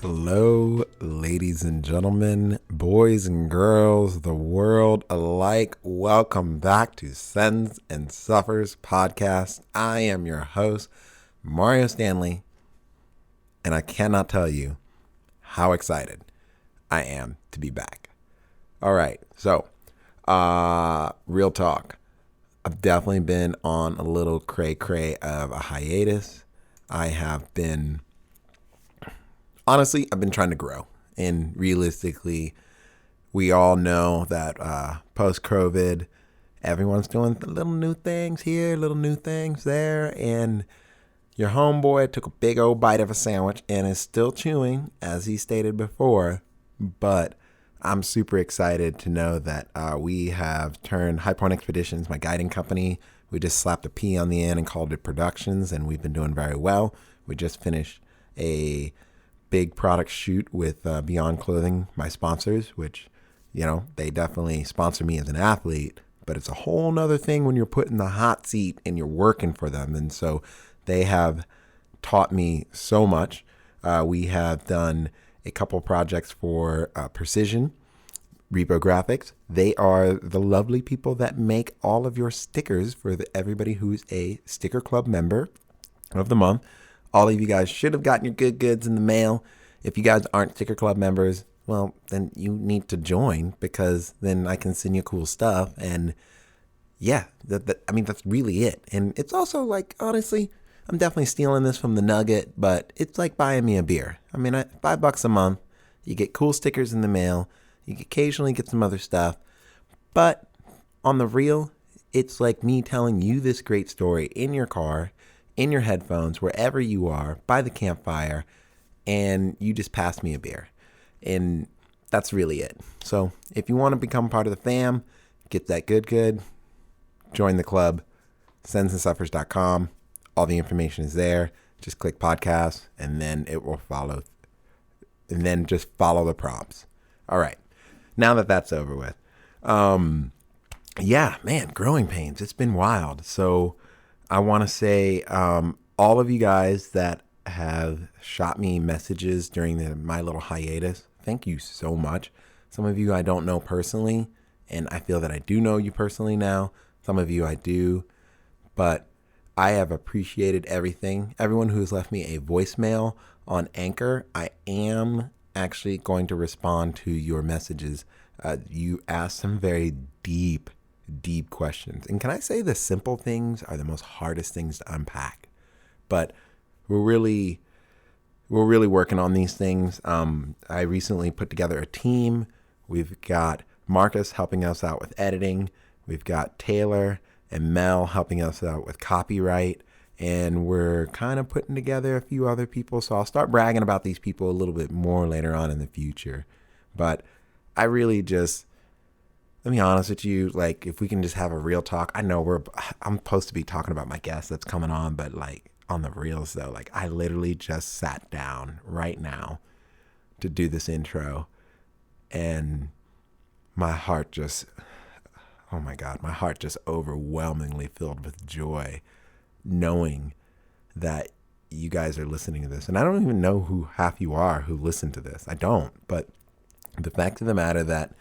Hello, ladies and gentlemen, boys and girls, the world alike. Welcome back to Sends and Suffers podcast. I am your host, Mario Stanley, and I cannot tell you how excited I am to be back. All right, so real talk. I've definitely been on a little cray-cray of a hiatus. Honestly, I've been trying to grow. And realistically, we all know that post-COVID, everyone's doing little new things here, little new things there. And your homeboy took a big old bite of a sandwich and is still chewing, as he stated before. But I'm super excited to know that we have turned High Point Expeditions, my guiding company. We just slapped a P on the end and called it Productions, and we've been doing very well. We just finished a big product shoot with Beyond Clothing, my sponsors, which, you know, they definitely sponsor me as an athlete, but it's a whole nother thing when you're put in the hot seat and you're working for them. And so they have taught me so much. We have done a couple projects for Precision Repo Graphics. They are the lovely people that make all of your stickers for everybody who's a Sticker Club member of the month. All of you guys should have gotten your good goods in the mail. If you guys aren't Sticker Club members, well, then you need to join, because then I can send you cool stuff. And yeah, that's really it. And it's also like, honestly, I'm definitely stealing this from the Nugget, but it's like buying me a beer. I mean, $5 a month, you get cool stickers in the mail. You occasionally get some other stuff. But on the real, it's like me telling you this great story in your car, in your headphones, wherever you are, by the campfire, and you just passed me a beer. And that's really it. So if you want to become part of the fam, get that good, join the club, sendsandsuffers.com. All the information is there. Just click podcast, and then it will follow. And then just follow the prompts. All right. Now that that's over with. Yeah, man, growing pains. It's been wild. So I want to say all of you guys that have shot me messages during my little hiatus, thank you so much. Some of you I don't know personally, and I feel that I do know you personally now. Some of you I do, but I have appreciated everything. Everyone who's left me a voicemail on Anchor, I am actually going to respond to your messages. You asked some very deep questions. And can I say the simple things are the most hardest things to unpack? But we're really working on these things. I recently put together a team. We've got Marcus helping us out with editing. We've got Taylor and Mel helping us out with copyright. And we're kind of putting together a few other people. So I'll start bragging about these people a little bit more later on in the future. But I really just, let me be honest with you, like, if we can just have a real talk. I know I'm supposed to be talking about my guest that's coming on, but like on the reals though, like I literally just sat down right now to do this intro, and my heart just, oh my God, my heart just overwhelmingly filled with joy knowing that you guys are listening to this. And I don't even know who half you are who listen to this. I don't. But the fact of the matter that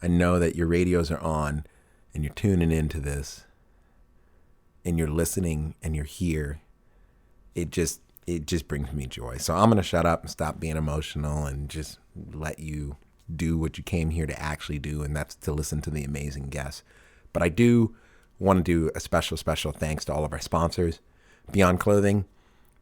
I know that your radios are on and you're tuning into this and you're listening and you're here, it just brings me joy. So I'm going to shut up and stop being emotional and just let you do what you came here to actually do, and that's to listen to the amazing guests. But I do want to do a special thanks to all of our sponsors. Beyond Clothing,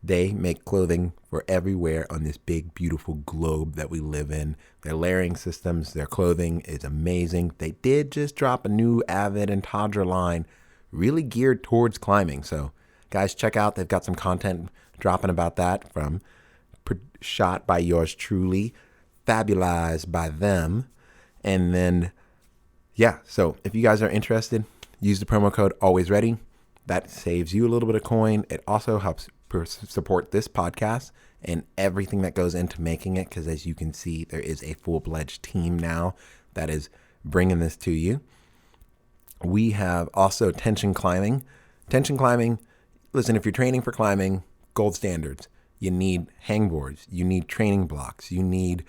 they make clothing for everywhere on this big, beautiful globe that we live in. Their layering systems, their clothing is amazing. They did just drop a new Avid and Tadra line, really geared towards climbing. So guys, check out, they've got some content dropping about that, from shot by yours truly, fabulized by them. And then, yeah, so if you guys are interested, use the promo code ALWAYSREADY. That saves you a little bit of coin. It also helps support this podcast and everything that goes into making it, because as you can see, there is a full-fledged team now that is bringing this to you. We have also tension climbing. Tension climbing, listen, if you're training for climbing, gold standards. You need hangboards. You need training blocks. You need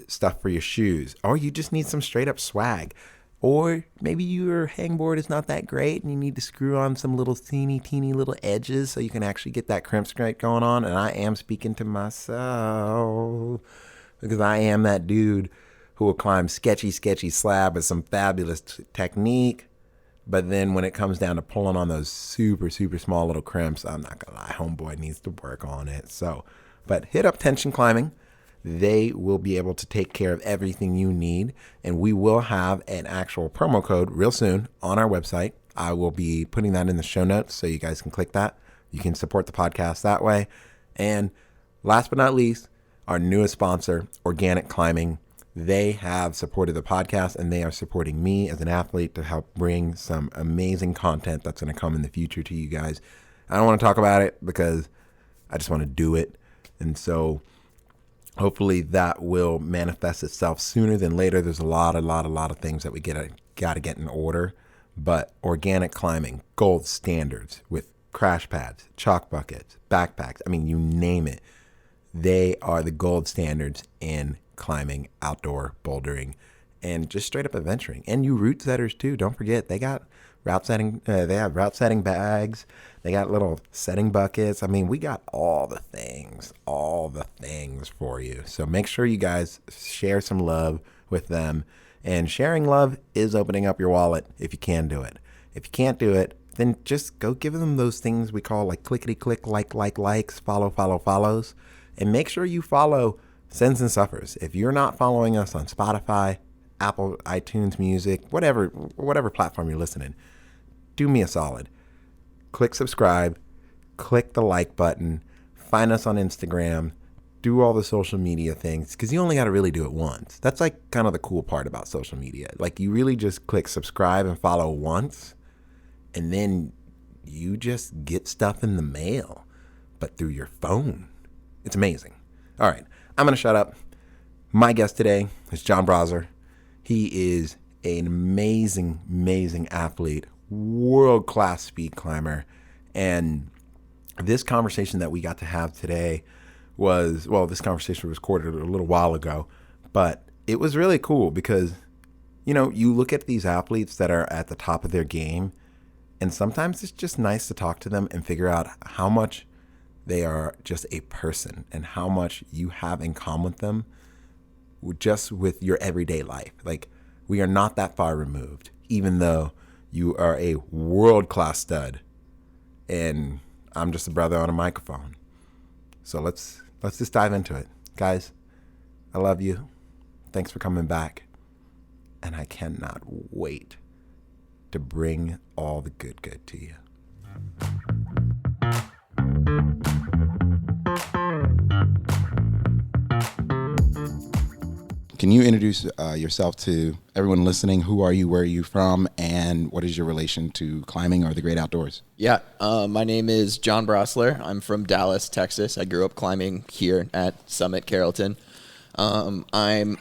stuff for your shoes. Or you just need some straight up swag. Or maybe your hangboard is not that great and you need to screw on some little teeny little edges so you can actually get that crimp strike going on. And I am speaking to myself because I am that dude who will climb sketchy slab with some fabulous technique. But then when it comes down to pulling on those super small little crimps, I'm not going to lie, homeboy needs to work on it. So, but hit up Tension Climbing. They will be able to take care of everything you need. And we will have an actual promo code real soon on our website. I will be putting that in the show notes so you guys can click that. You can support the podcast that way. And last but not least, our newest sponsor, Organic Climbing. They have supported the podcast and they are supporting me as an athlete to help bring some amazing content that's going to come in the future to you guys. I don't want to talk about it because I just want to do it. And so hopefully that will manifest itself sooner than later. There's a lot of things that we got to get in order. But Organic Climbing, gold standards with crash pads, chalk buckets, backpacks. I mean, you name it. They are the gold standards in climbing, outdoor bouldering, and just straight up adventuring. And you route setters too. Don't forget, they got route setting. They have route setting bags. They got little setting buckets. I mean, we got all the things for you. So make sure you guys share some love with them. And sharing love is opening up your wallet if you can do it. If you can't do it, then just go give them those things we call like clickety click, likes, follows. And make sure you follow Sins and Suffers. If you're not following us on Spotify, Apple, iTunes Music, whatever platform you're listening, do me a solid. Click subscribe, click the like button, find us on Instagram, do all the social media things, because you only got to really do it once. That's like kind of the cool part about social media. Like you really just click subscribe and follow once, and then you just get stuff in the mail, but through your phone. It's amazing. All right, I'm going to shut up. My guest today is John Brosler. He is an amazing athlete, world-class speed climber. And this conversation that we got to have today this conversation was recorded a little while ago, but it was really cool because, you know, you look at these athletes that are at the top of their game, and sometimes it's just nice to talk to them and figure out how much they are just a person and how much you have in common with them just with your everyday life. Like, we are not that far removed, even though you are a world-class stud and I'm just a brother on a microphone. So let's just dive into it. Guys, I love you. Thanks for coming back. And I cannot wait to bring all the good to you. Can you introduce yourself to everyone listening? Who are you? Where are you from? And what is your relation to climbing or the great outdoors? Yeah, my name is John Brosler. I'm from Dallas, Texas. I grew up climbing here at Summit Carrollton. I'm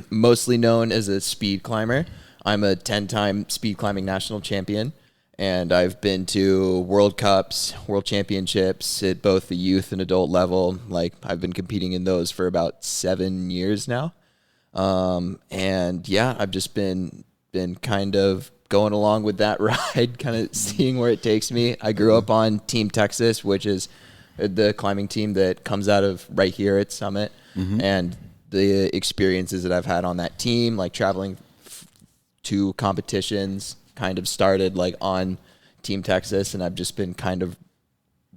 mostly known as a speed climber. I'm a 10-time speed climbing national champion, and I've been to World Cups, World Championships at both the youth and adult level. Like, I've been competing in those for about 7 years now. And yeah, I've just been kind of going along with that ride, kind of seeing where it takes me. I grew up on Team Texas, which is the climbing team that comes out of right here at Summit. Mm-hmm. And the experiences that I've had on that team, like traveling to competitions, kind of started like on Team Texas, and I've just been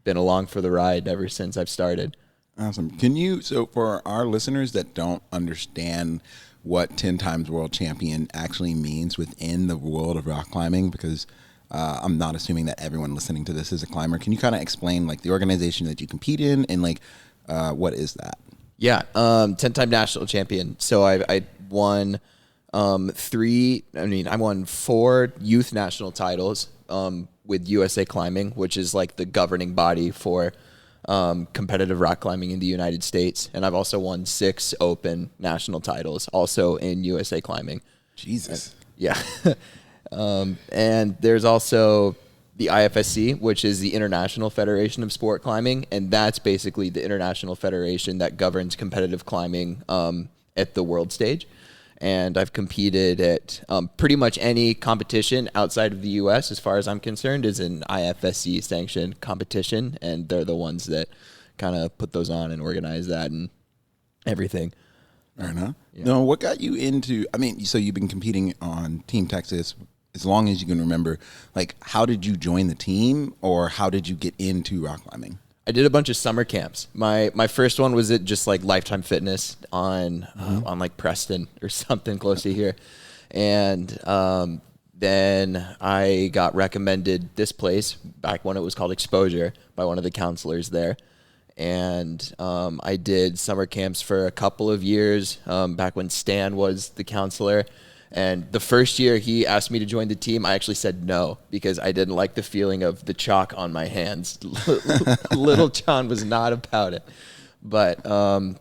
along for the ride ever since I've started. Awesome. So for our listeners that don't understand what 10 times world champion actually means within the world of rock climbing, because I'm not assuming that everyone listening to this is a climber, can you kind of explain like the organization that you compete in and like what is that? Yeah, 10-time national champion. So I won I won 4 youth national titles with USA Climbing, which is like the governing body for competitive rock climbing in the United States. And I've also won 6 open national titles also in USA Climbing. Jesus. Yeah. And there's also the IFSC, which is the International Federation of Sport Climbing, and that's basically the international federation that governs competitive climbing at the world stage. And I've competed at pretty much any competition outside of the U.S., as far as I'm concerned, is an IFSC sanctioned competition, and they're the ones that kind of put those on and organize that and everything. Fair enough. Yeah. No, what got you into, I mean, so you've been competing on Team Texas as long as you can remember. Like, how did you join the team, or how did you get into rock climbing? I did a bunch of summer camps. My first one was at just like Lifetime Fitness on like Preston or something close to here, and then I got recommended this place back when it was called Exposure by one of the counselors there, and I did summer camps for a couple of years back when Stan was the counselor. And the first year he asked me to join the team, I actually said no because I didn't like the feeling of the chalk on my hands. Little John was not about it. But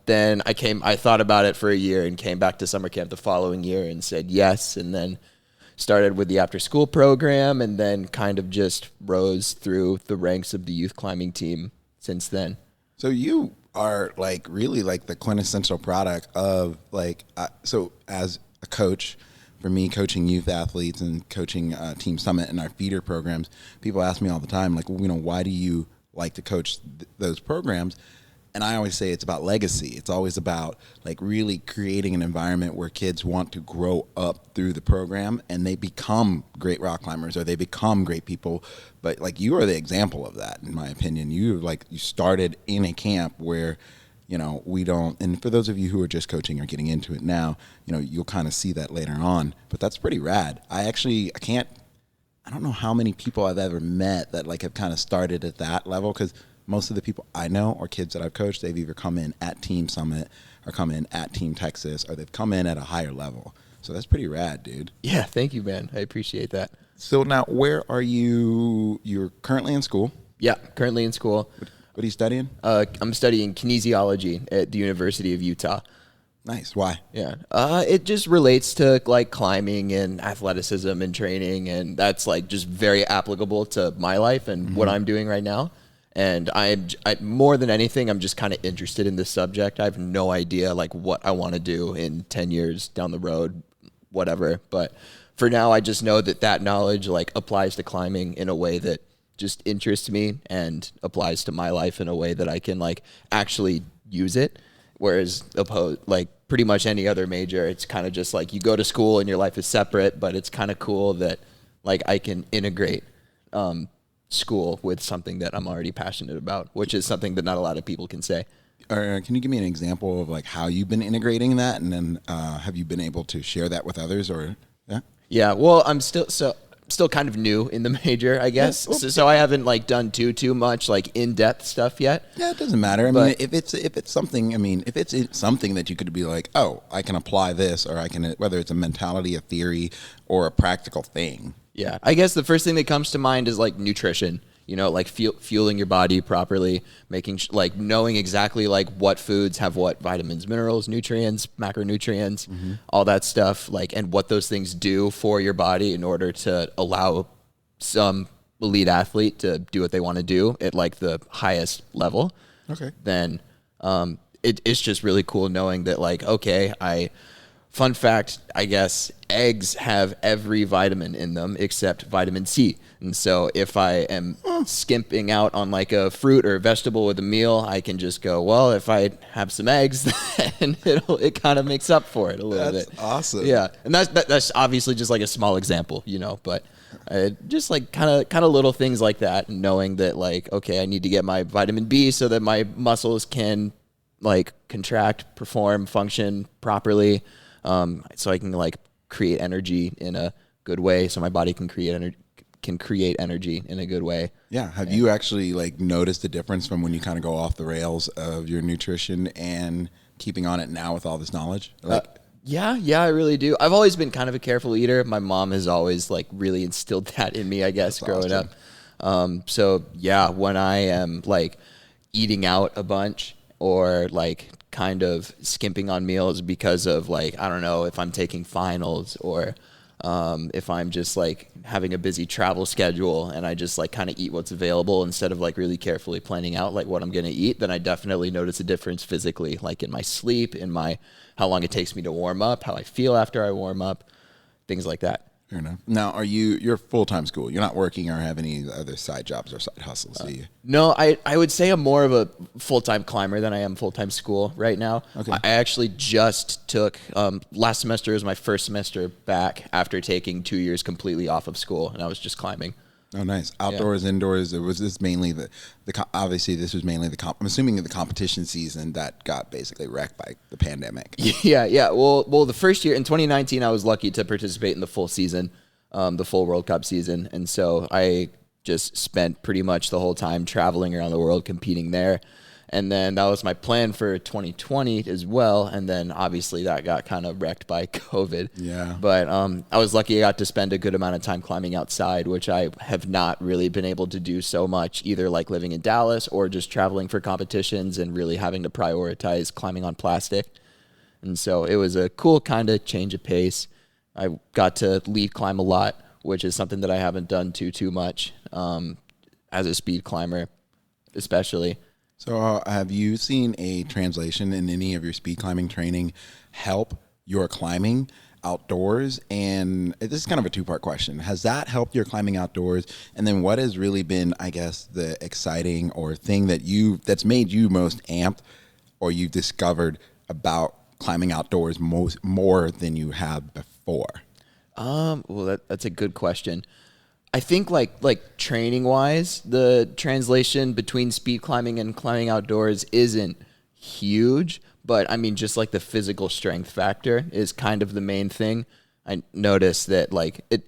then I thought about it for a year and came back to summer camp the following year and said yes. And then started with the after school program and then kind of just rose through the ranks of the youth climbing team since then. So you are like really like the quintessential product of like, so as a coach, for me, coaching youth athletes and coaching Team Summit and our feeder programs, people ask me all the time, like, well, you know, why do you like to coach those programs? And I always say it's about legacy. It's always about like really creating an environment where kids want to grow up through the program and they become great rock climbers or they become great people. But like you are the example of that, in my opinion. You started in a camp where, you know, we don't, and for those of you who are just coaching or getting into it now, you know, you'll kind of see that later on, but that's pretty rad. I don't know how many people I've ever met that like have kind of started at that level, because most of the people I know are kids that I've coached. They've either come in at Team Summit or come in at Team Texas, or they've come in at a higher level. So that's pretty rad, dude. Yeah, thank you, man. I appreciate that. So now where are you? You're currently in school? Yeah, currently in school. What are you studying? I'm studying kinesiology at the University of Utah. Nice. Why? Yeah. It just relates to like climbing and athleticism and training, and that's like just very applicable to my life and what I'm doing right now. And I more than anything, I'm just kind of interested in this subject. I have no idea like what I want to do in 10 years down the road, whatever. But for now, I just know that knowledge like applies to climbing in a way that just interests me and applies to my life in a way that I can like actually use it. Whereas like pretty much any other major, it's kind of just like you go to school and your life is separate, but it's kind of cool that like I can integrate school with something that I'm already passionate about, which is something that not a lot of people can say. Can you give me an example of like how you've been integrating that, and then have you been able to share that with others? Or Yeah, well, I'm still kind of new in the major, I guess. Yeah, So I haven't like done too much like in-depth stuff yet. Yeah, it doesn't matter. I mean, if it's something that you could be like, oh, I can apply this, or I can, whether it's a mentality, a theory, or a practical thing. Yeah, I guess the first thing that comes to mind is like nutrition. You know, like fueling your body properly, like knowing exactly like what foods have what vitamins, minerals, nutrients, macronutrients, all that stuff, like, and what those things do for your body in order to allow some elite athlete to do what they want to do at like the highest level. Okay. Then it's just really cool knowing that like, okay, fun fact, I guess eggs have every vitamin in them except vitamin C. And so if I am skimping out on like a fruit or a vegetable with a meal, I can just go, well, if I have some eggs, then it kind of makes up for it a little bit. That's awesome. Yeah. And that's obviously just like a small example, you know, but just like kind of little things like that, and knowing that like, okay, I need to get my vitamin B so that my muscles can like contract, perform, function properly. So I can like create energy in a good way, so my body can create energy in a good way. Yeah. Have you actually like noticed the difference from when you kind of go off the rails of your nutrition and keeping on it now with all this knowledge? Like, Yeah, I really do. I've always been kind of a careful eater. My mom has always like really instilled that in me, I guess, growing up. So yeah, when I am like eating out a bunch or like kind of skimping on meals because of like, I don't know, if I'm taking finals or If I'm just like having a busy travel schedule and I just like kind of eat what's available instead of like really carefully planning out like what I'm going to eat, then I definitely notice a difference physically, like in my sleep, in my how long it takes me to warm up, how I feel after I warm up, things like that. Fair enough. Now, you're full-time school. You're not working or have any other side jobs or side hustles, do you? No, I would say I'm more of a full-time climber than I am full-time school right now. Okay. I actually just took, last semester was my first semester back after taking 2 years completely off of school, and I was just climbing. Oh, nice. Outdoors, indoors. Was this mainly obviously this was mainly I'm assuming the competition season that got basically wrecked by the pandemic. Yeah. Well, the first year in 2019, I was lucky to participate in the full season, the full World Cup season, and so I just spent pretty much the whole time traveling around the world competing there. And then that was my plan for 2020 as well. And then obviously that got kind of wrecked by COVID. Yeah. But I was lucky I got to spend a good amount of time climbing outside, which I have not really been able to do so much, either like living in Dallas or just traveling for competitions and really having to prioritize climbing on plastic. And so it was a cool kind of change of pace. I got to lead climb a lot, which is something that I haven't done too much as a speed climber, especially. So have you seen a translation in any of your speed climbing training help your climbing outdoors? And this is kind of a two-part question. Has that helped your climbing outdoors? And then what has really been, I guess, the exciting or thing that's made you most amped or you've discovered about climbing outdoors more than you have before? Well, that's a good question. I think like training wise, the translation between speed climbing and climbing outdoors isn't huge, but I mean, just like the physical strength factor is kind of the main thing. I noticed that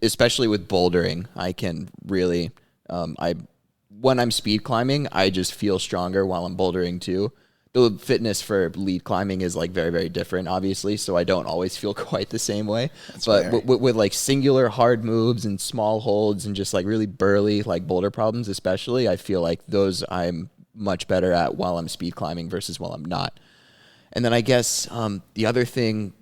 especially with bouldering, I can really, when I'm speed climbing, I just feel stronger while I'm bouldering too. The fitness for lead climbing is like very, very different, obviously, so I don't always feel quite the same way. But with like singular hard moves and small holds and just like really burly like boulder problems especially, I feel like those I'm much better at while I'm speed climbing versus while I'm not. And then I guess the other thing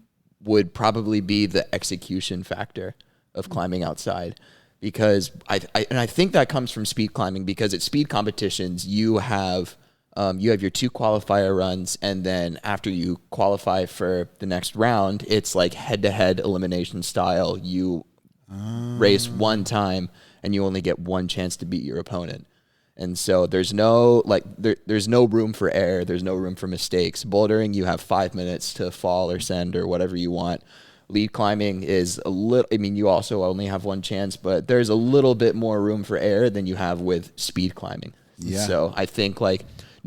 would probably be the execution factor of climbing outside. Because I think that comes from speed climbing because at speed competitions you have your 2 qualifier runs, and then after you qualify for the next round, it's like head-to-head elimination style. You race one time, and you only get one chance to beat your opponent. And so there's no there's no room for error. There's no room for mistakes. Bouldering, you have 5 minutes to fall or send or whatever you want. Lead climbing is a little, I mean, you also only have one chance, but there's a little bit more room for error than you have with speed climbing. Yeah. So I think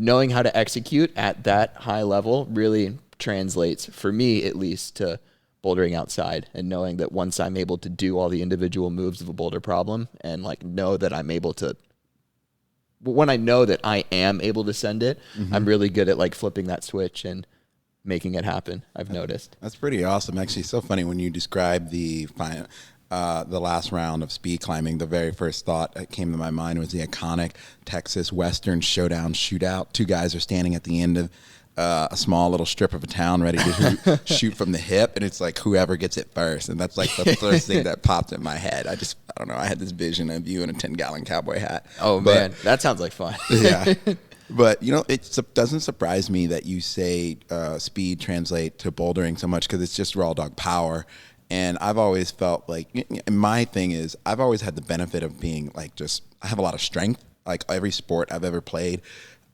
knowing how to execute at that high level really translates, for me at least, to bouldering outside, and knowing that once I'm able to do all the individual moves of a boulder problem and know that I'm able to, when I know that I am able to send it, I'm really good at flipping that switch and making it happen, I've noticed. That's pretty awesome. Actually, it's so funny when you describe the last round of speed climbing. The very first thought that came to my mind was the iconic Texas Western Showdown shootout. 2 guys are standing at the end of a small little strip of a town ready to shoot from the hip, and it's like whoever gets it first. And that's like the first thing that popped in my head. I don't know, I had this vision of you in a 10-gallon cowboy hat. Oh, man, that sounds like fun. Yeah. But, it doesn't surprise me that you say speed translate to bouldering so much, because it's just raw dog power. And I've always felt my thing is I've always had the benefit of being I have a lot of strength. Like every sport I've ever played,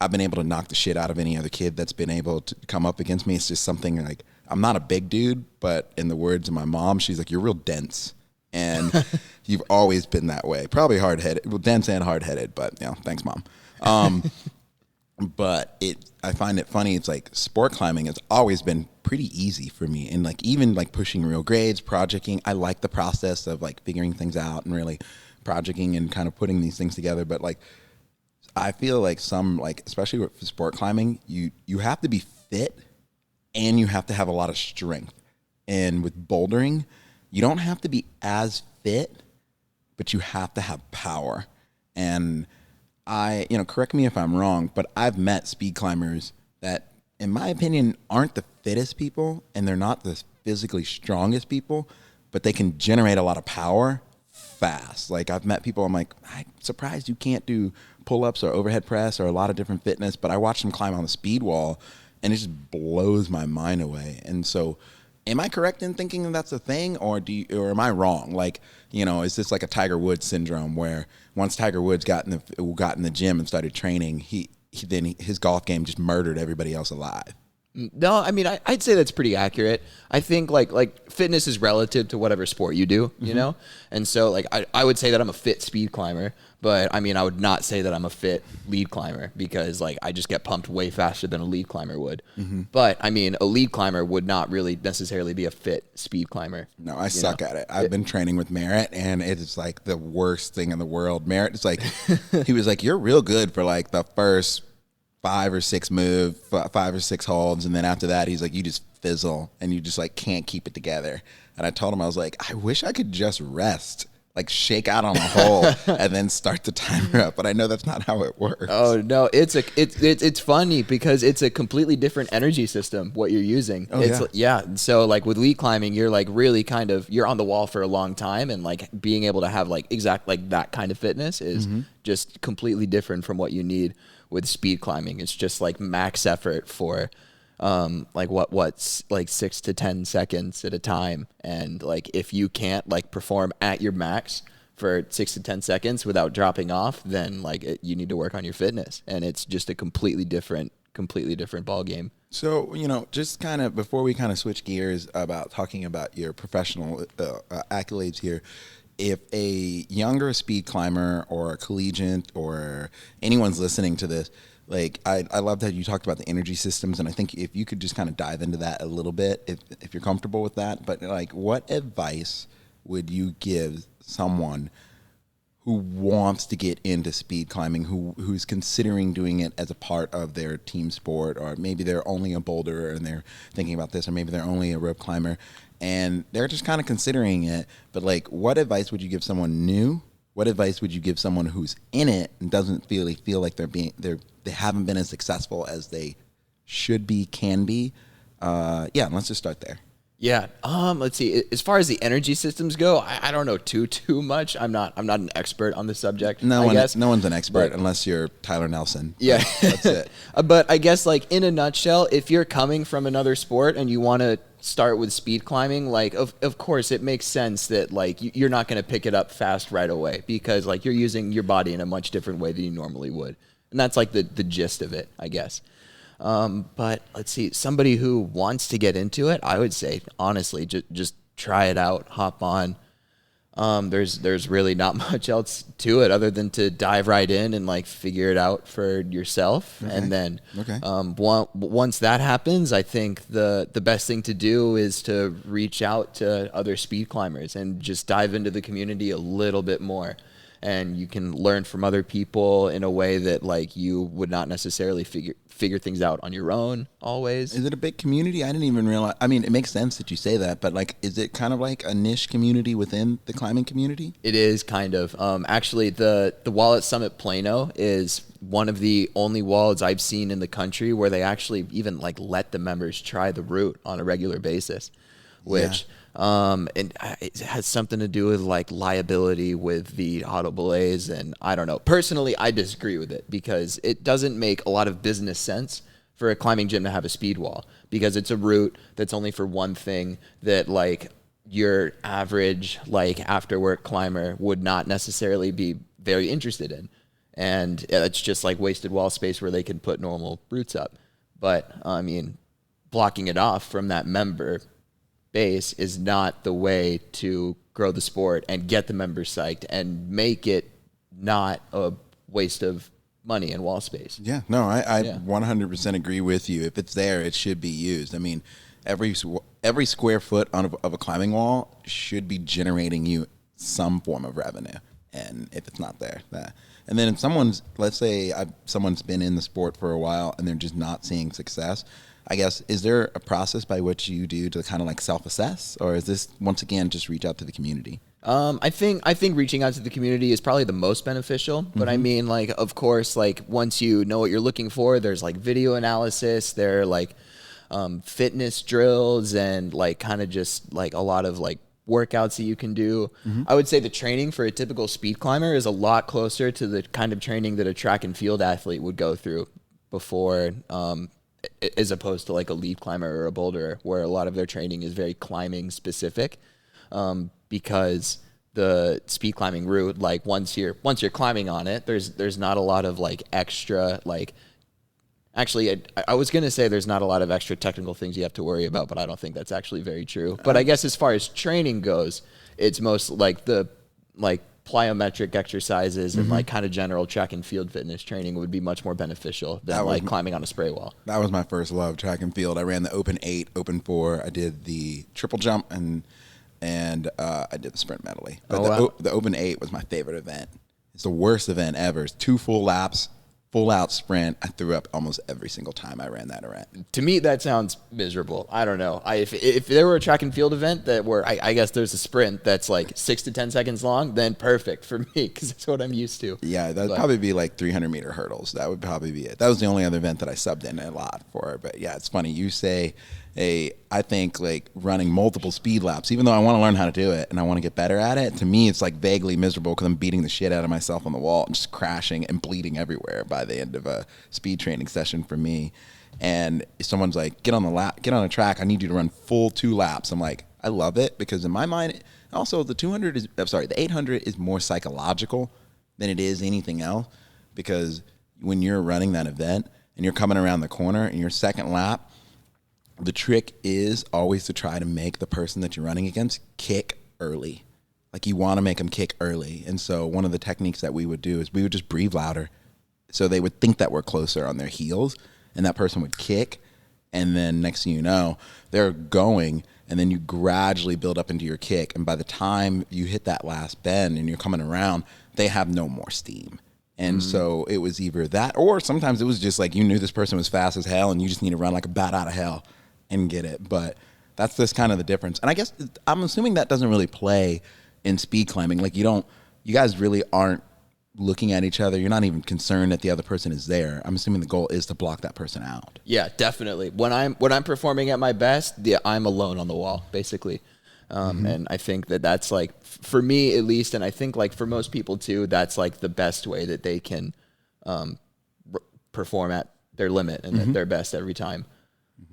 I've been able to knock the shit out of any other kid that's been able to come up against me. It's just something I'm not a big dude, but in the words of my mom, she's like, you're real dense. And you've always been that way. Probably hard-headed, well, dense and hard-headed, but thanks, Mom. But I find it funny. It's sport climbing has always been pretty easy for me. And even pushing real grades, projecting, I like the process of figuring things out and really projecting and kind of putting these things together. But I feel especially with sport climbing, you have to be fit and you have to have a lot of strength. And with bouldering, you don't have to be as fit, but you have to have power. And correct me if I'm wrong, but I've met speed climbers that, in my opinion, aren't the fittest people and they're not the physically strongest people, but they can generate a lot of power fast. Like I've met people, I'm like, I'm surprised you can't do pull-ups or overhead press or a lot of different fitness, but I watch them climb on the speed wall and it just blows my mind away. And so am I correct in thinking that that's a thing, or or am I wrong? Like, is this like a Tiger Woods syndrome where once Tiger Woods got in the gym and started training, his golf game just murdered everybody else alive? No, I mean, I'd say that's pretty accurate. I think like fitness is relative to whatever sport you do, you know? And so like, I would say that I'm a fit speed climber, but I mean, I would not say that I'm a fit lead climber because like, I just get pumped way faster than a lead climber would. But I mean, a lead climber would not really necessarily be a fit speed climber. No, I suck at it. I've been training with Merritt and it's like the worst thing in the world. Merritt is like, he was like, you're real good for like the first 5 or 6 holds, and then after that he's like, you just fizzle and you just like can't keep it together. And I told him, I was like, I wish I could just rest, like shake out on a hole and then start the timer up, but I know that's not how it works. Oh no, it's funny because it's a completely different energy system what you're using. So like with lead climbing, you're like really kind of, you're on the wall for a long time, and like being able to have like that kind of fitness is just completely different from what you need with speed climbing. It's just like max effort for like what's like 6 to 10 seconds at a time, and like if you can't like perform at your max for 6 to 10 seconds without dropping off, then like you need to work on your fitness, and it's just a completely different ball game. So, just kind of before we kind of switch gears about talking about your professional accolades here, if a younger speed climber or a collegiate or anyone's listening to this, like I love that you talked about the energy systems, and I think if you could just kind of dive into that a little bit, if you're comfortable with that. But like, what advice would you give someone who wants to get into speed climbing, who's considering doing it as a part of their team sport, or maybe they're only a boulderer and they're thinking about this, or maybe they're only a rope climber and they're just kind of considering it, but like, what advice would you give someone new? What advice would you give someone who's in it and doesn't feel like they haven't been as successful as they should be, can be? Let's just start there. Yeah. Let's see. As far as the energy systems go, I don't know too much. I'm not an expert on the subject. No one's an expert unless you're Tyler Nelson. Yeah, that's it. But I guess like in a nutshell, if you're coming from another sport and you want to start with speed climbing, like of course it makes sense that like you're not going to pick it up fast right away, because like you're using your body in a much different way than you normally would, and that's like the gist of it, I guess. But let's see, somebody who wants to get into it, I would say honestly, just try it out, hop on. There's really not much else to it other than to dive right in and like figure it out for yourself. Okay. And then, once that happens, I think the best thing to do is to reach out to other speed climbers and just dive into the community a little bit more. And you can learn from other people in a way that like you would not necessarily figure things out on your own always. Is it a big community? I didn't even realize. I mean, it makes sense that you say that, but like, is it kind of like a niche community within the climbing community? It is kind of. Actually, the wall at Summit Plano is one of the only walls I've seen in the country where they actually even like let the members try the route on a regular basis, which. Yeah. And it has something to do with like liability with the auto belays, and I don't know. Personally, I disagree with it because it doesn't make a lot of business sense for a climbing gym to have a speed wall, because it's a route that's only for one thing that like your average like after work climber would not necessarily be very interested in, and it's just like wasted wall space where they can put normal routes up. But I mean, blocking it off from that member base is not the way to grow the sport and get the members psyched and make it not a waste of money and wall space. Yeah, no, I 100% agree with you. If it's there, it should be used. I mean, every square foot of a climbing wall should be generating you some form of revenue. And if it's not there, that. And then if let's say someone's been in the sport for a while and they're just not seeing success, I guess, is there a process by which you do to kind of like self-assess, or is this once again just reach out to the community? I think reaching out to the community is probably the most beneficial. But I mean, like, of course, like once you know what you're looking for, there's like video analysis, there are like fitness drills, and like kind of just like a lot of like workouts that you can do. I would say the training for a typical speed climber is a lot closer to the kind of training that a track and field athlete would go through before, as opposed to like a lead climber or a boulderer, where a lot of their training is very climbing specific, because the speed climbing route, like once you're climbing on it, there's not a lot of like extra like. Actually, I was going to say there's not a lot of extra technical things you have to worry about, but I don't think that's actually very true. But I guess as far as training goes, it's most like the like plyometric exercises and like kind of general track and field fitness training would be much more beneficial than like climbing on a spray wall. That was my first love, track and field. I ran the open 8, open 4. I did the triple jump and I did the sprint medley. But the open 8 was my favorite event. It's the worst event ever. It's 2 full laps. Full out sprint. I threw up almost every single time I ran that event. To me, that sounds miserable. I don't know. If there were a track and field event that where I guess there's a sprint that's like 6 to 10 seconds long, then perfect for me because that's what I'm used to. Yeah, that'd probably be like 300-meter hurdles. That would probably be it. That was the only other event that I subbed in a lot for. But yeah, it's funny. You say, I think like running multiple speed laps, even though I want to learn how to do it and I want to get better at it, to me it's like vaguely miserable because I'm beating the shit out of myself on the wall and just crashing and bleeding everywhere by the end of a speed training session for me. And if someone's like, get on a track, I need you to run full 2 laps. I'm like, I love it because in my mind, also the 800 is more psychological than it is anything else, because when you're running that event and you're coming around the corner in your second lap, the trick is always to try to make the person that you're running against kick early. Like you want to make them kick early. And so one of the techniques that we would do is we would just breathe louder. So they would think that we're closer on their heels and that person would kick. And then next thing you know, they're going and then you gradually build up into your kick. And by the time you hit that last bend and you're coming around, they have no more steam. And so it was either that or sometimes it was just like you knew this person was fast as hell and you just need to run like a bat out of hell and get it. But that's just kind of the difference. And I guess I'm assuming that doesn't really play in speed climbing. Like you guys really aren't looking at each other. You're not even concerned that the other person is there. I'm assuming the goal is to block that person out. Yeah, definitely. When I'm performing at my best, I'm alone on the wall, basically. And I think that's like, for me at least, and I think like for most people too, that's like the best way that they can perform at their limit and at their best every time.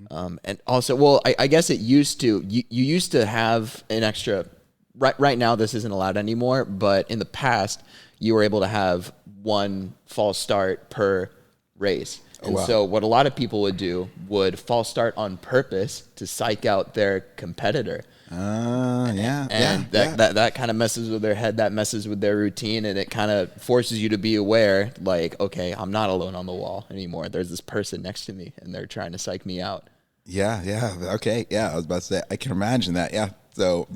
And also, well, I guess it used to, you used to have an extra, right now this isn't allowed anymore, but in the past you were able to have 1 false start per race. And so what a lot of people would do would false start on purpose to psych out their competitor. That kind of messes with their head, that messes with their routine, and it kind of forces you to be aware, like, okay, I'm not alone on the wall anymore. There's this person next to me, and they're trying to psych me out. Yeah, okay, yeah, I was about to say, I can imagine that, yeah. So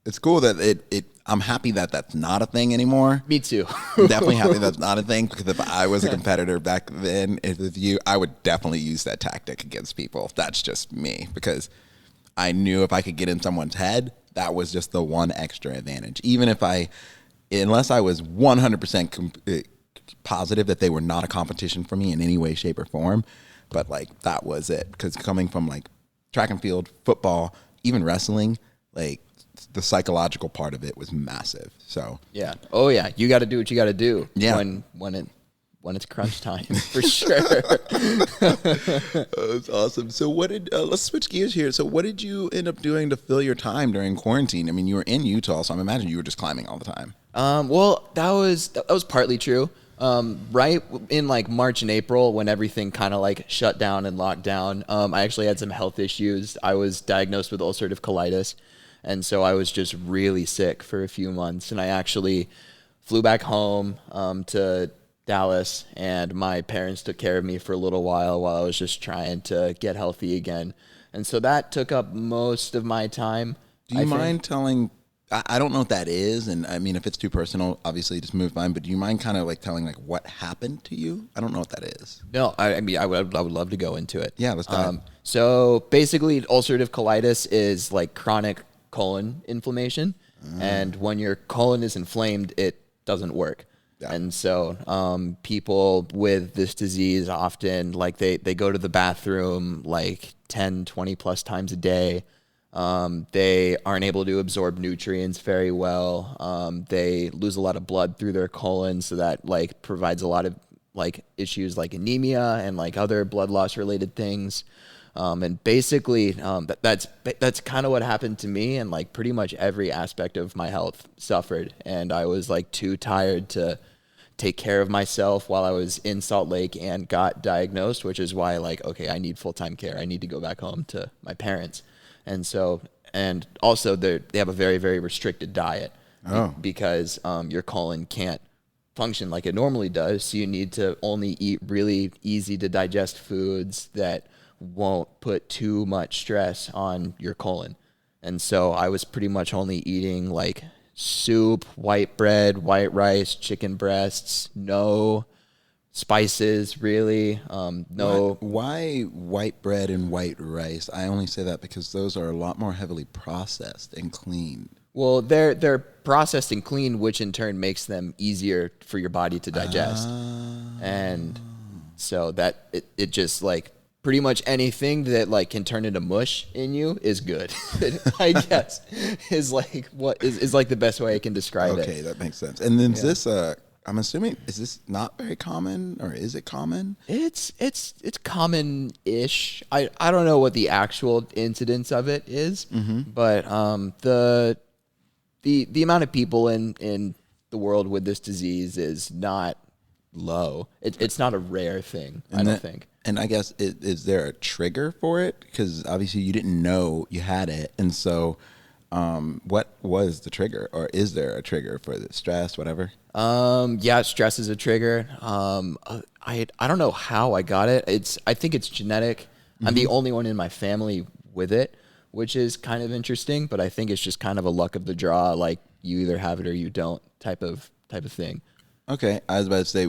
it's cool that I'm happy that that's not a thing anymore. Me too. Definitely happy that's not a thing, because if I was a competitor back then, I would definitely use that tactic against people. That's just me, because I knew if I could get in someone's head, that was just the one extra advantage. Even unless I was 100% positive that they were not a competition for me in any way, shape, or form, but like that was it. Because coming from like track and field, football, even wrestling, like the psychological part of it was massive. So yeah, oh yeah, you got to do what you got to do. Yeah. When it's crunch time, for sure. That's awesome. So let's switch gears here. So what did you end up doing to fill your time during quarantine? I mean, you were in Utah, so I'm imagining you were just climbing all the time. Well, that was partly true. Right in like March and April, when everything kind of like shut down and locked down, I actually had some health issues. I was diagnosed with ulcerative colitis, and so I was just really sick for a few months. And I actually flew back home to Dallas, and my parents took care of me for a little while I was just trying to get healthy again. And so that took up most of my time. Do you mind telling, I don't know what that is, and I mean, if it's too personal, obviously just move on, but do you mind kind of like telling like what happened to you? I don't know what that is. No, I mean, I would love to go into it. Yeah, let's dive. So basically, ulcerative colitis is like chronic colon inflammation, and when your colon is inflamed, it doesn't work. Yeah. And so people with this disease often, like they go to the bathroom like 10, 20 plus times a day. They aren't able to absorb nutrients very well. They lose a lot of blood through their colon, so that like provides a lot of like issues like anemia and like other blood loss related things. And basically, that's kind of what happened to me, and like pretty much every aspect of my health suffered, and I was like too tired to take care of myself while I was in Salt Lake and got diagnosed, which is why like, okay, I need full-time care. I need to go back home to my parents. And so, and also they have a very, very restricted diet because your colon can't function like it normally does. So you need to only eat really easy to digest foods that won't put too much stress on your colon. And so I was pretty much only eating like soup, white bread, white rice, chicken breasts, no spices really, no. Why white bread and white rice? I only say that because those are a lot more heavily processed and cleaned. Well, they're processed and cleaned, which in turn makes them easier for your body to digest. And so that it just like pretty much anything that like can turn into mush in you is good. I guess is like what is like the best way I can describe it. Okay, that makes sense. And then this I'm assuming, is this not very common, or is it common? It's common-ish. I don't know what the actual incidence of it is, but the amount of people in the world with this disease is not low. It's not a rare thing, I don't think. And I guess, is there a trigger for it? Because obviously you didn't know you had it. And so what was the trigger? Or is there a trigger for the stress, whatever? Yeah, stress is a trigger. I don't know how I got it. I think it's genetic. I'm the only one in my family with it, which is kind of interesting, but I think it's just kind of a luck of the draw. Like you either have it or you don't type of thing. Okay, I was about to say,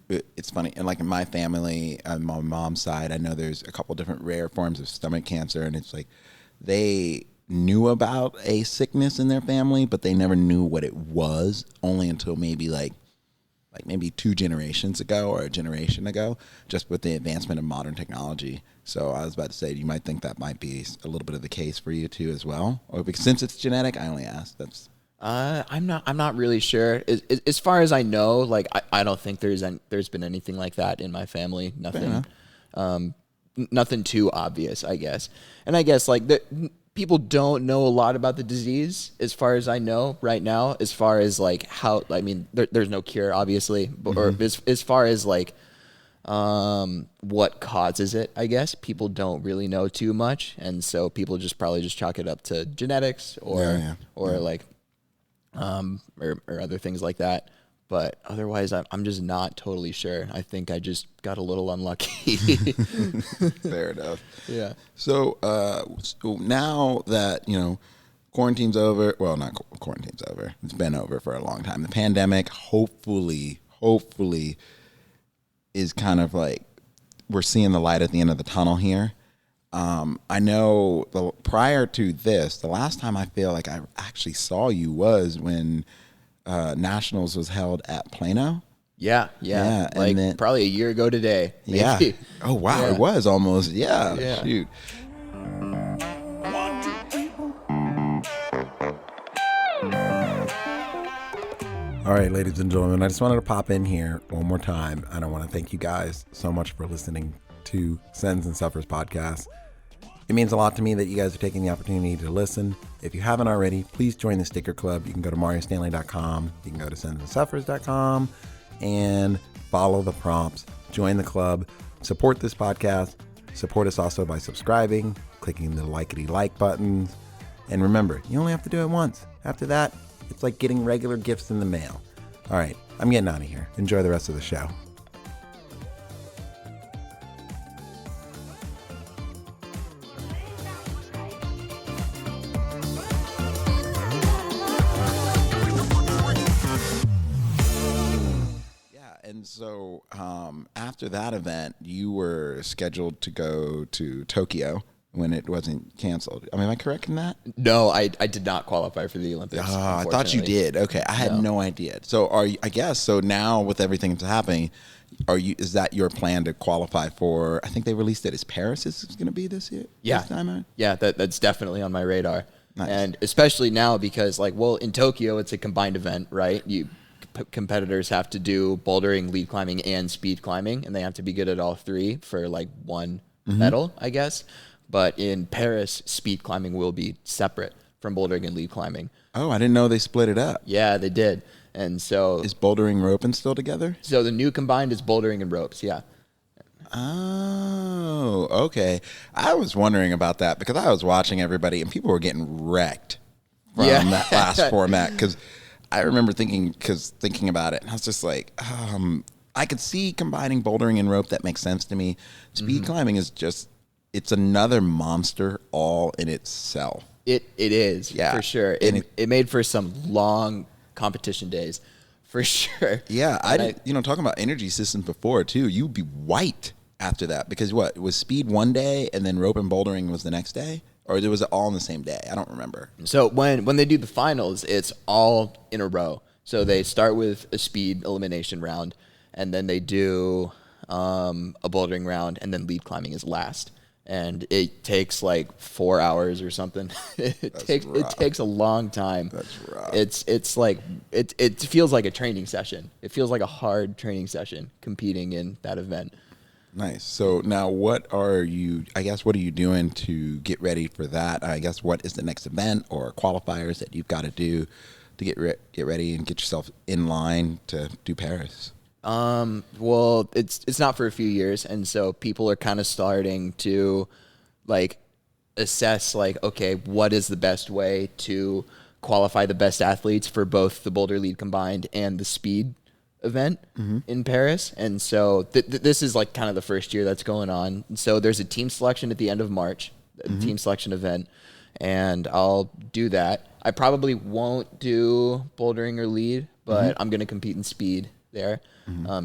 it's funny, and like in my family, on my mom's side, I know there's a couple different rare forms of stomach cancer, and it's like they knew about a sickness in their family, but they never knew what it was, only until maybe like maybe 2 generations ago or a generation ago, just with the advancement of modern technology. So I was about to say, you might think that might be a little bit of the case for you too as well, or since it's genetic. I only asked. I'm not really sure. As far as I know, like I don't think there's been anything like that in my family. Nothing, nothing too obvious, I guess. And I guess like people don't know a lot about the disease, as far as I know right now. As far as like how, I mean, there's no cure, obviously, but, or as far as like what causes it, I guess people don't really know too much, and so people probably just chalk it up to genetics or like. Or other things like that. But otherwise, I'm just not totally sure. I think I just got a little unlucky. Fair enough. Yeah. So, so now that, quarantine's over, well, not quarantine's over. It's been over for a long time. The pandemic, hopefully is kind of like, we're seeing the light at the end of the tunnel here. I know prior to this, the last time I feel like I actually saw you was when Nationals was held at Plano. Yeah. Like then, probably a year ago today. Maybe. Yeah. Oh, wow. Yeah. It was almost. Yeah. Shoot. All right, ladies and gentlemen, I just wanted to pop in here one more time. And I want to thank you guys so much for listening to Sends and Suffers podcast. It means a lot to me that you guys are taking the opportunity to listen. If you haven't already, please join the sticker club. You can go to mariostanley.com. You can go to sendsandsuffers.com and follow the prompts. Join the club. Support this podcast. Support us also by subscribing, clicking the likety-like buttons. And remember, you only have to do it once. After that, it's like getting regular gifts in the mail. All right, I'm getting out of here. Enjoy the rest of the show. And so after that event, you were scheduled to go to Tokyo when it wasn't canceled. I mean, am I correct in that? No, I did not qualify for the Olympics. I thought you unfortunately. did. Okay, I had no idea. So are you, I guess so now with everything that's happening, is that your plan to qualify for? I think they released it as Paris is going to be this year. Yeah, this time? yeah, that's definitely on my radar. Nice. And especially now because in Tokyo it's a combined event, right? Competitors have to do bouldering, lead climbing, and speed climbing, and they have to be good at all three for like one medal, I guess. But in Paris, speed climbing will be separate from bouldering and lead climbing. Oh, I didn't know they split it up. Yeah, they did. And so Is bouldering roping still together? so the new combined is bouldering and ropes, yeah. Oh, okay. I was wondering about that because I was watching everybody and people were getting wrecked from that last format. Because I remember thinking about it, and I was just like, I could see combining bouldering and rope. That makes sense to me. Speed climbing is just, it's another monster all in itself. It is, Yeah. for sure. It made for some long competition days, for sure. Yeah, talking about energy systems before too, you'd be wiped after that because what, it was speed one day and then rope and bouldering was the next day? Or was it all on the same day? I don't remember. So when they do the finals, it's all in a row. So they start with a speed elimination round, and then they do a bouldering round, and then lead climbing is last. And it takes like 4 hours or something. It takes a long time. That's rough. It's like it feels like a training session. It feels like a hard training session competing in that event. Nice. So now what are you doing to get ready for that? I guess what is the next event or qualifiers that you've got to do to get ready and get yourself in line to do Paris? Well, it's not for a few years, and so people are kind of starting to like assess like, okay, what is the best way to qualify the best athletes for both the boulder lead combined and the speed event in Paris. And so this is like kind of the first year that's going on. So there's a team selection at the end of March, a team selection event, and I'll do that. I probably won't do bouldering or lead, but I'm going to compete in speed there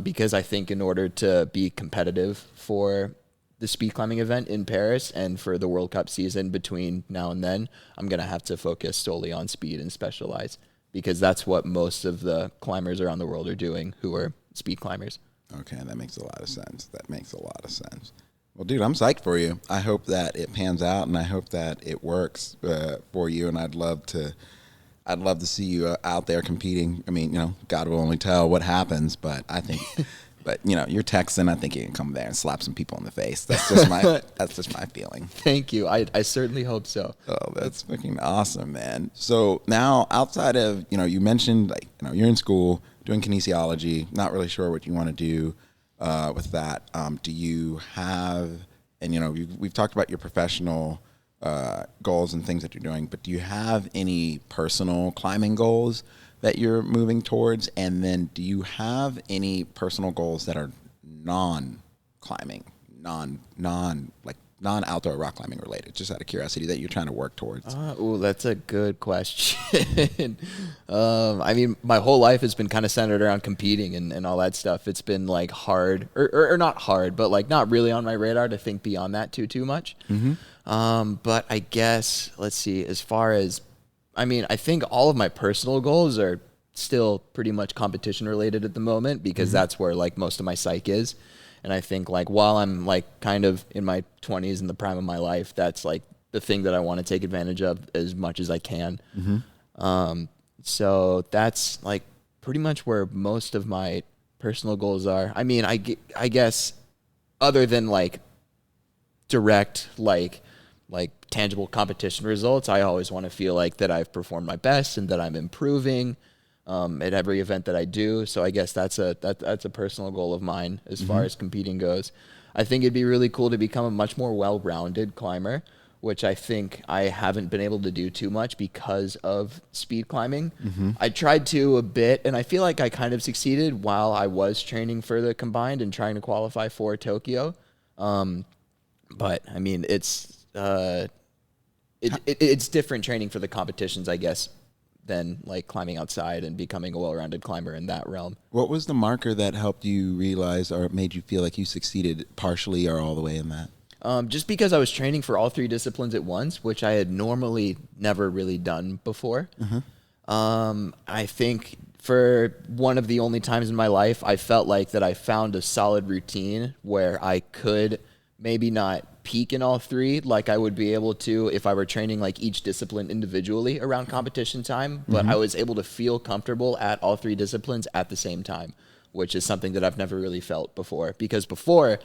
because I think in order to be competitive for the speed climbing event in Paris and for the World Cup season between now and then, I'm going to have to focus solely on speed and specialize, because that's what most of the climbers around the world are doing who are speed climbers. Okay, that makes a lot of sense. Well, dude, I'm psyched for you. I hope that it pans out, and I hope that it works for you. And I'd love to see you out there competing. I mean, God will only tell what happens, but I think, you're Texan. I think you can come there and slap some people in the face. That's just my feeling. Thank you. I certainly hope so. Oh, that's fucking awesome, man. So now, outside of you mentioned you're in school doing kinesiology. Not really sure what you want to do with that. Do you have, and we've talked about your professional goals and things that you're doing, but do you have any personal climbing goals that you're moving towards? And then do you have any personal goals that are non-climbing, non-outdoor rock climbing related, just out of curiosity, that you're trying to work towards? That's a good question. I mean, my whole life has been kind of centered around competing and all that stuff. It's been like hard, or not hard, but like not really on my radar to think beyond that too much. But I guess, let's see, as far as, I think all of my personal goals are still pretty much competition related at the moment, because that's where like most of my psyche is. And I think like while I'm like kind of in my 20s in the prime of my life, that's like the thing that I want to take advantage of as much as I can. So that's like pretty much where most of my personal goals are. I mean, I guess other than like direct, like tangible competition results, I always want to feel like that I've performed my best and that I'm improving at every event that I do. So I guess that's a personal goal of mine as far as competing goes. I think it'd be really cool to become a much more well-rounded climber, which I think I haven't been able to do too much because of speed climbing. I tried to a bit, and I feel like I kind of succeeded while I was training for the combined and trying to qualify for Tokyo. But I mean, it's different training for the competitions, I guess, than like climbing outside and becoming a well-rounded climber in that realm. What was the marker that helped you realize or made you feel like you succeeded partially or all the way in that? Just because I was training for all three disciplines at once, which I had normally never really done before. I think for one of the only times in my life, I felt like that I found a solid routine where I could maybe not peak in all three like I would be able to if I were training like each discipline individually around competition time, but I was able to feel comfortable at all three disciplines at the same time, which is something that I've never really felt before. Because before,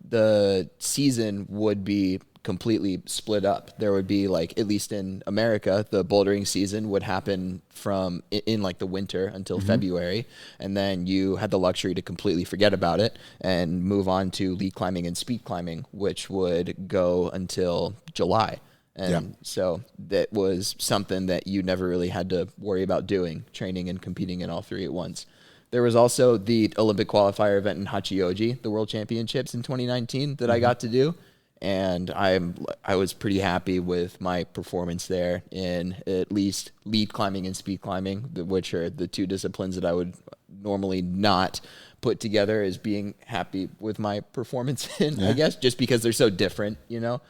the season would be completely split up. There would be like, at least in America, the bouldering season would happen from in like the winter until February, and then you had the luxury to completely forget about it and move on to lead climbing and speed climbing, which would go until July. And so that was something that you never really had to worry about doing, training and competing in all three at once. There was also the Olympic qualifier event in Hachioji, the World Championships in 2019 that I got to do. And I was pretty happy with my performance there in at least lead climbing and speed climbing, which are the two disciplines that I would normally not put together as being happy with my performance in, I guess, just because they're so different, you know.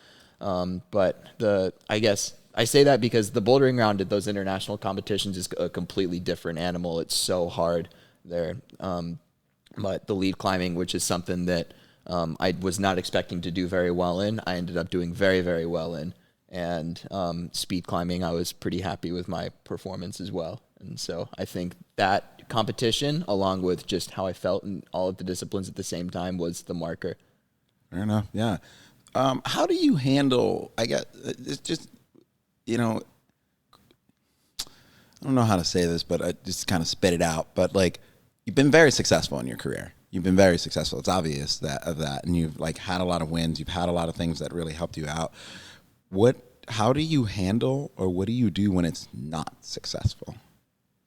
But I guess I say that because the bouldering round at those international competitions is a completely different animal. It's so hard there. But the lead climbing, which is something that I was not expecting to do very well in, I ended up doing very, very well in. And speed climbing, I was pretty happy with my performance as well. And so I think that competition, along with just how I felt in all of the disciplines at the same time, was the marker. Fair enough. Yeah. How do you handle, I guess, it's just, you know, I don't know how to say this, but I just kind of spit it out. But like, you've been very successful in your career. You've been very successful. It's obvious that, and you've like had a lot of wins. You've had a lot of things that really helped you out. How do you handle, or what do you do when it's not successful?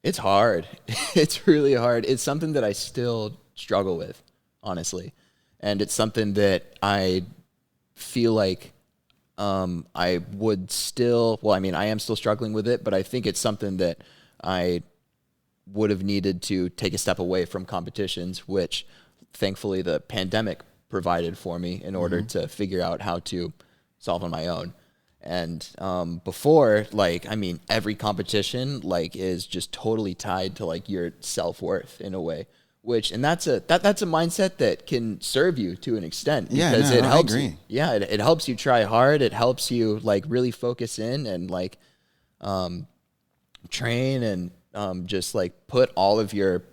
It's hard. It's really hard. It's something that I still struggle with, honestly. And it's something that I feel like I would still, well, I mean, I am still struggling with it, but I think it's something that I would have needed to take a step away from competitions, which thankfully the pandemic provided for me in order to figure out how to solve on my own. And before, like, I mean, every competition like is just totally tied to like your self-worth in a way, which, and that's a mindset that can serve you to an extent, because it helps you. Yeah, it helps you try hard. It helps you like really focus in and like train and just like put all of your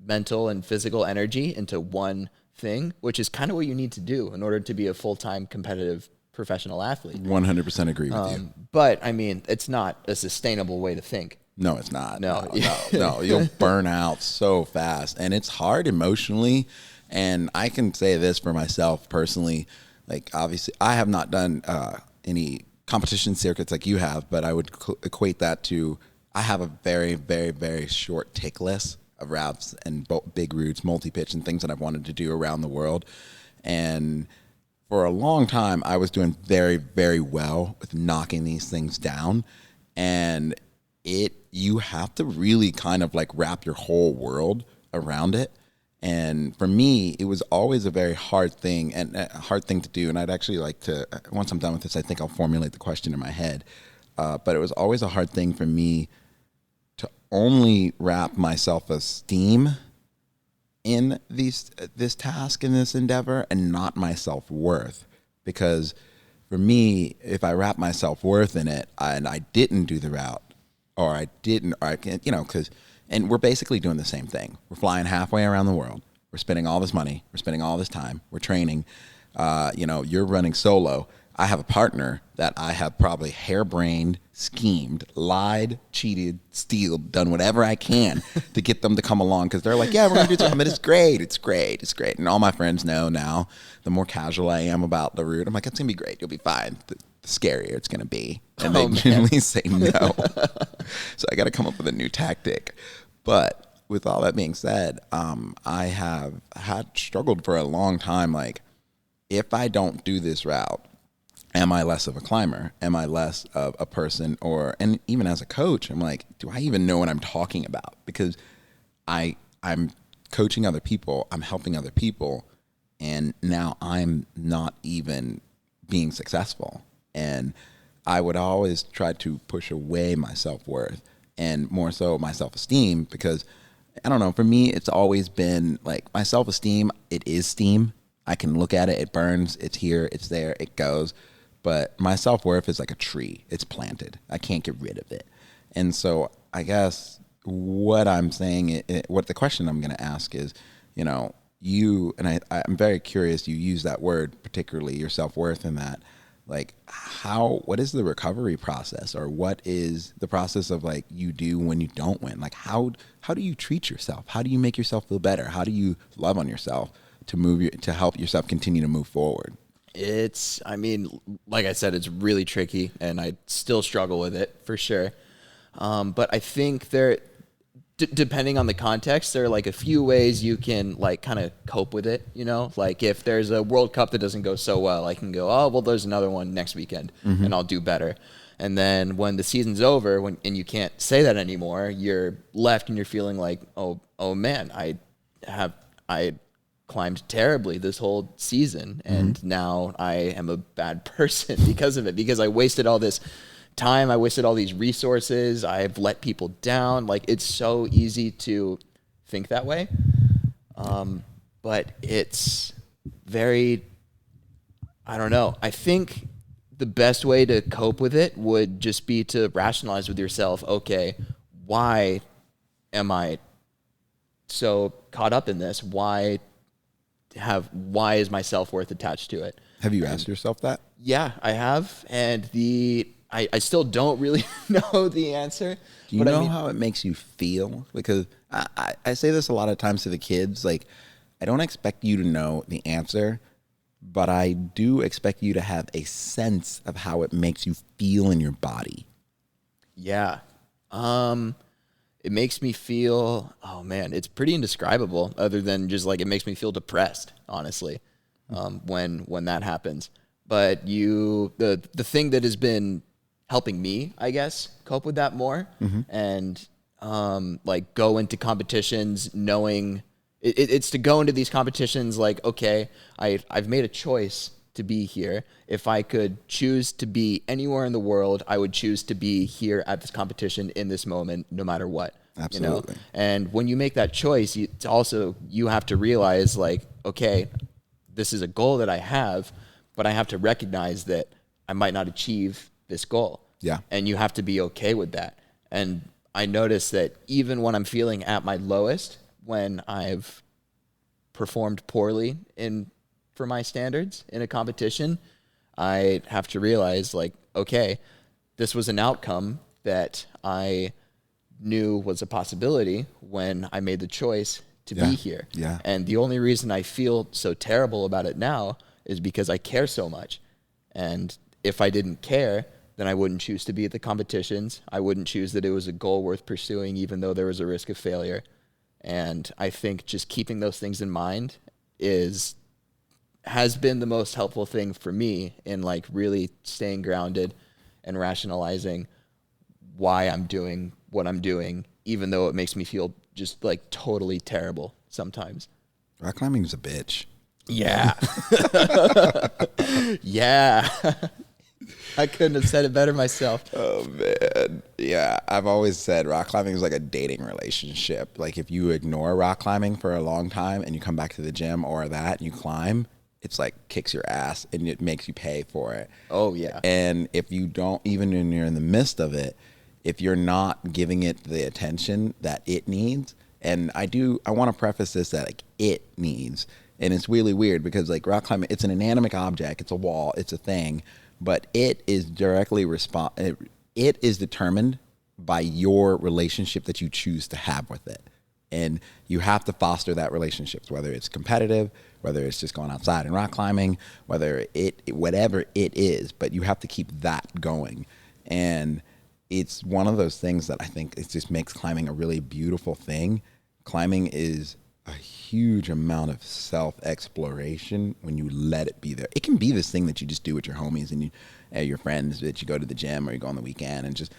mental and physical energy into one thing, which is kind of what you need to do in order to be a full-time competitive professional athlete. 100% agree with you. But I mean, it's not a sustainable way to think. No, it's not. No. No. You'll burn out so fast, and it's hard emotionally. And I can say this for myself personally, like obviously I have not done any competition circuits like you have, but I would equate that to, I have a very, very, very short tick list of routes and big routes, multi-pitch, and things that I've wanted to do around the world. And for a long time, I was doing very, very well with knocking these things down. And you have to really kind of like wrap your whole world around it. And for me, it was always a very hard thing, and a hard thing to do. And I'd actually like to, once I'm done with this, I think I'll formulate the question in my head. But it was always a hard thing for me to only wrap my self-esteem in this task, in this endeavor, and not my self-worth. Because for me, if I wrap my self-worth in it and I didn't do the route, or I can't, and we're basically doing the same thing. We're flying halfway around the world. We're spending all this money. We're spending all this time. We're training. You're running solo. I have a partner that I have probably harebrained, schemed, lied, cheated, stealed, done whatever I can to get them to come along, because they're like, yeah, we're going to do something. It's great. And all my friends know now, the more casual I am about the route, I'm like, it's going to be great. You'll be fine. The scarier it's going to be. And they generally say no. So I got to come up with a new tactic. But with all that being said, I have struggled for a long time. Like, if I don't do this route, am I less of a climber? Am I less of a person? And even as a coach, I'm like, do I even know what I'm talking about? Because I'm coaching other people, I'm helping other people, and now I'm not even being successful. And I would always try to push away my self-worth and more so my self-esteem, because I don't know, for me, it's always been like my self-esteem, it is steam. I can look at it, it burns, it's here, it's there, it goes. But my self-worth is like a tree. It's planted. I can't get rid of it. And so I guess what I'm saying, what the question I'm going to ask is, you know, you, and I'm very curious, you use that word, particularly your self-worth in that, like what is the recovery process, or what is the process of like you do when you don't win? Like how do you treat yourself? How do you make yourself feel better? How do you love on yourself to help yourself continue to move forward? I mean, like I said, it's really tricky, and I still struggle with it for sure. But I think depending on the context, there are like a few ways you can like kind of cope with it, you know? Like if there's a World Cup that doesn't go so well, I can go, oh, well, there's another one next weekend and I'll do better. And then when the season's over and you can't say that anymore, you're left and you're feeling like, oh man, I climbed terribly this whole season, and now I am a bad person because of it, because I wasted all this time, I wasted all these resources, I've let people down. Like, it's so easy to think that way, but it's very, I don't know. I think the best way to cope with it would just be to rationalize with yourself, okay, why am I so caught up in this? Why is my self-worth attached to it? Have you asked yourself that? Yeah, I have. And I still don't really know the answer. Do you know how it makes you feel? Because I say this a lot of times to the kids, like, I don't expect you to know the answer, but I do expect you to have a sense of how it makes you feel in your body. Yeah. It makes me feel, oh man, it's pretty indescribable, other than just like it makes me feel depressed, honestly, when that happens. But the thing that has been helping me, I guess, cope with that more, and like go into competitions knowing it's to go into these competitions like, okay, I've made a choice to be here. If I could choose to be anywhere in the world, I would choose to be here at this competition in this moment, no matter what. Absolutely. You know? And when you make that choice, you have to realize like, okay, this is a goal that I have, but I have to recognize that I might not achieve this goal. Yeah. And you have to be okay with that. And I notice that even when I'm feeling at my lowest, when I've performed poorly for my standards in a competition, I have to realize like, okay, this was an outcome that I knew was a possibility when I made the choice to be here. Yeah. And the only reason I feel so terrible about it now is because I care so much. And if I didn't care, then I wouldn't choose to be at the competitions. I wouldn't choose that it was a goal worth pursuing, even though there was a risk of failure. And I think just keeping those things in mind has been the most helpful thing for me in like really staying grounded and rationalizing why I'm doing what I'm doing, even though it makes me feel just like totally terrible sometimes. Rock climbing is a bitch. Yeah. Yeah. I couldn't have said it better myself. Oh, man. Yeah, I've always said rock climbing is like a dating relationship. Like, if you ignore rock climbing for a long time and you come back to the gym or that and you climb, it's like kicks your ass and it makes you pay for it. Oh, yeah. And if you don't, even when you're in the midst of it, if you're not giving it the attention that it needs, and I want to preface this that like it needs, and it's really weird because like rock climbing, it's an inanimate object, it's a wall, it's a thing, but it is directly it is determined by your relationship that you choose to have with it. And you have to foster that relationship, whether it's competitive, whether it's just going outside and rock climbing, whatever it is, but you have to keep that going. And it's one of those things that I think it just makes climbing a really beautiful thing. Climbing is a huge amount of self-exploration when you let it be there. It can be this thing that you just do with your homies and your friends, that you go to the gym or you go on the weekend and just,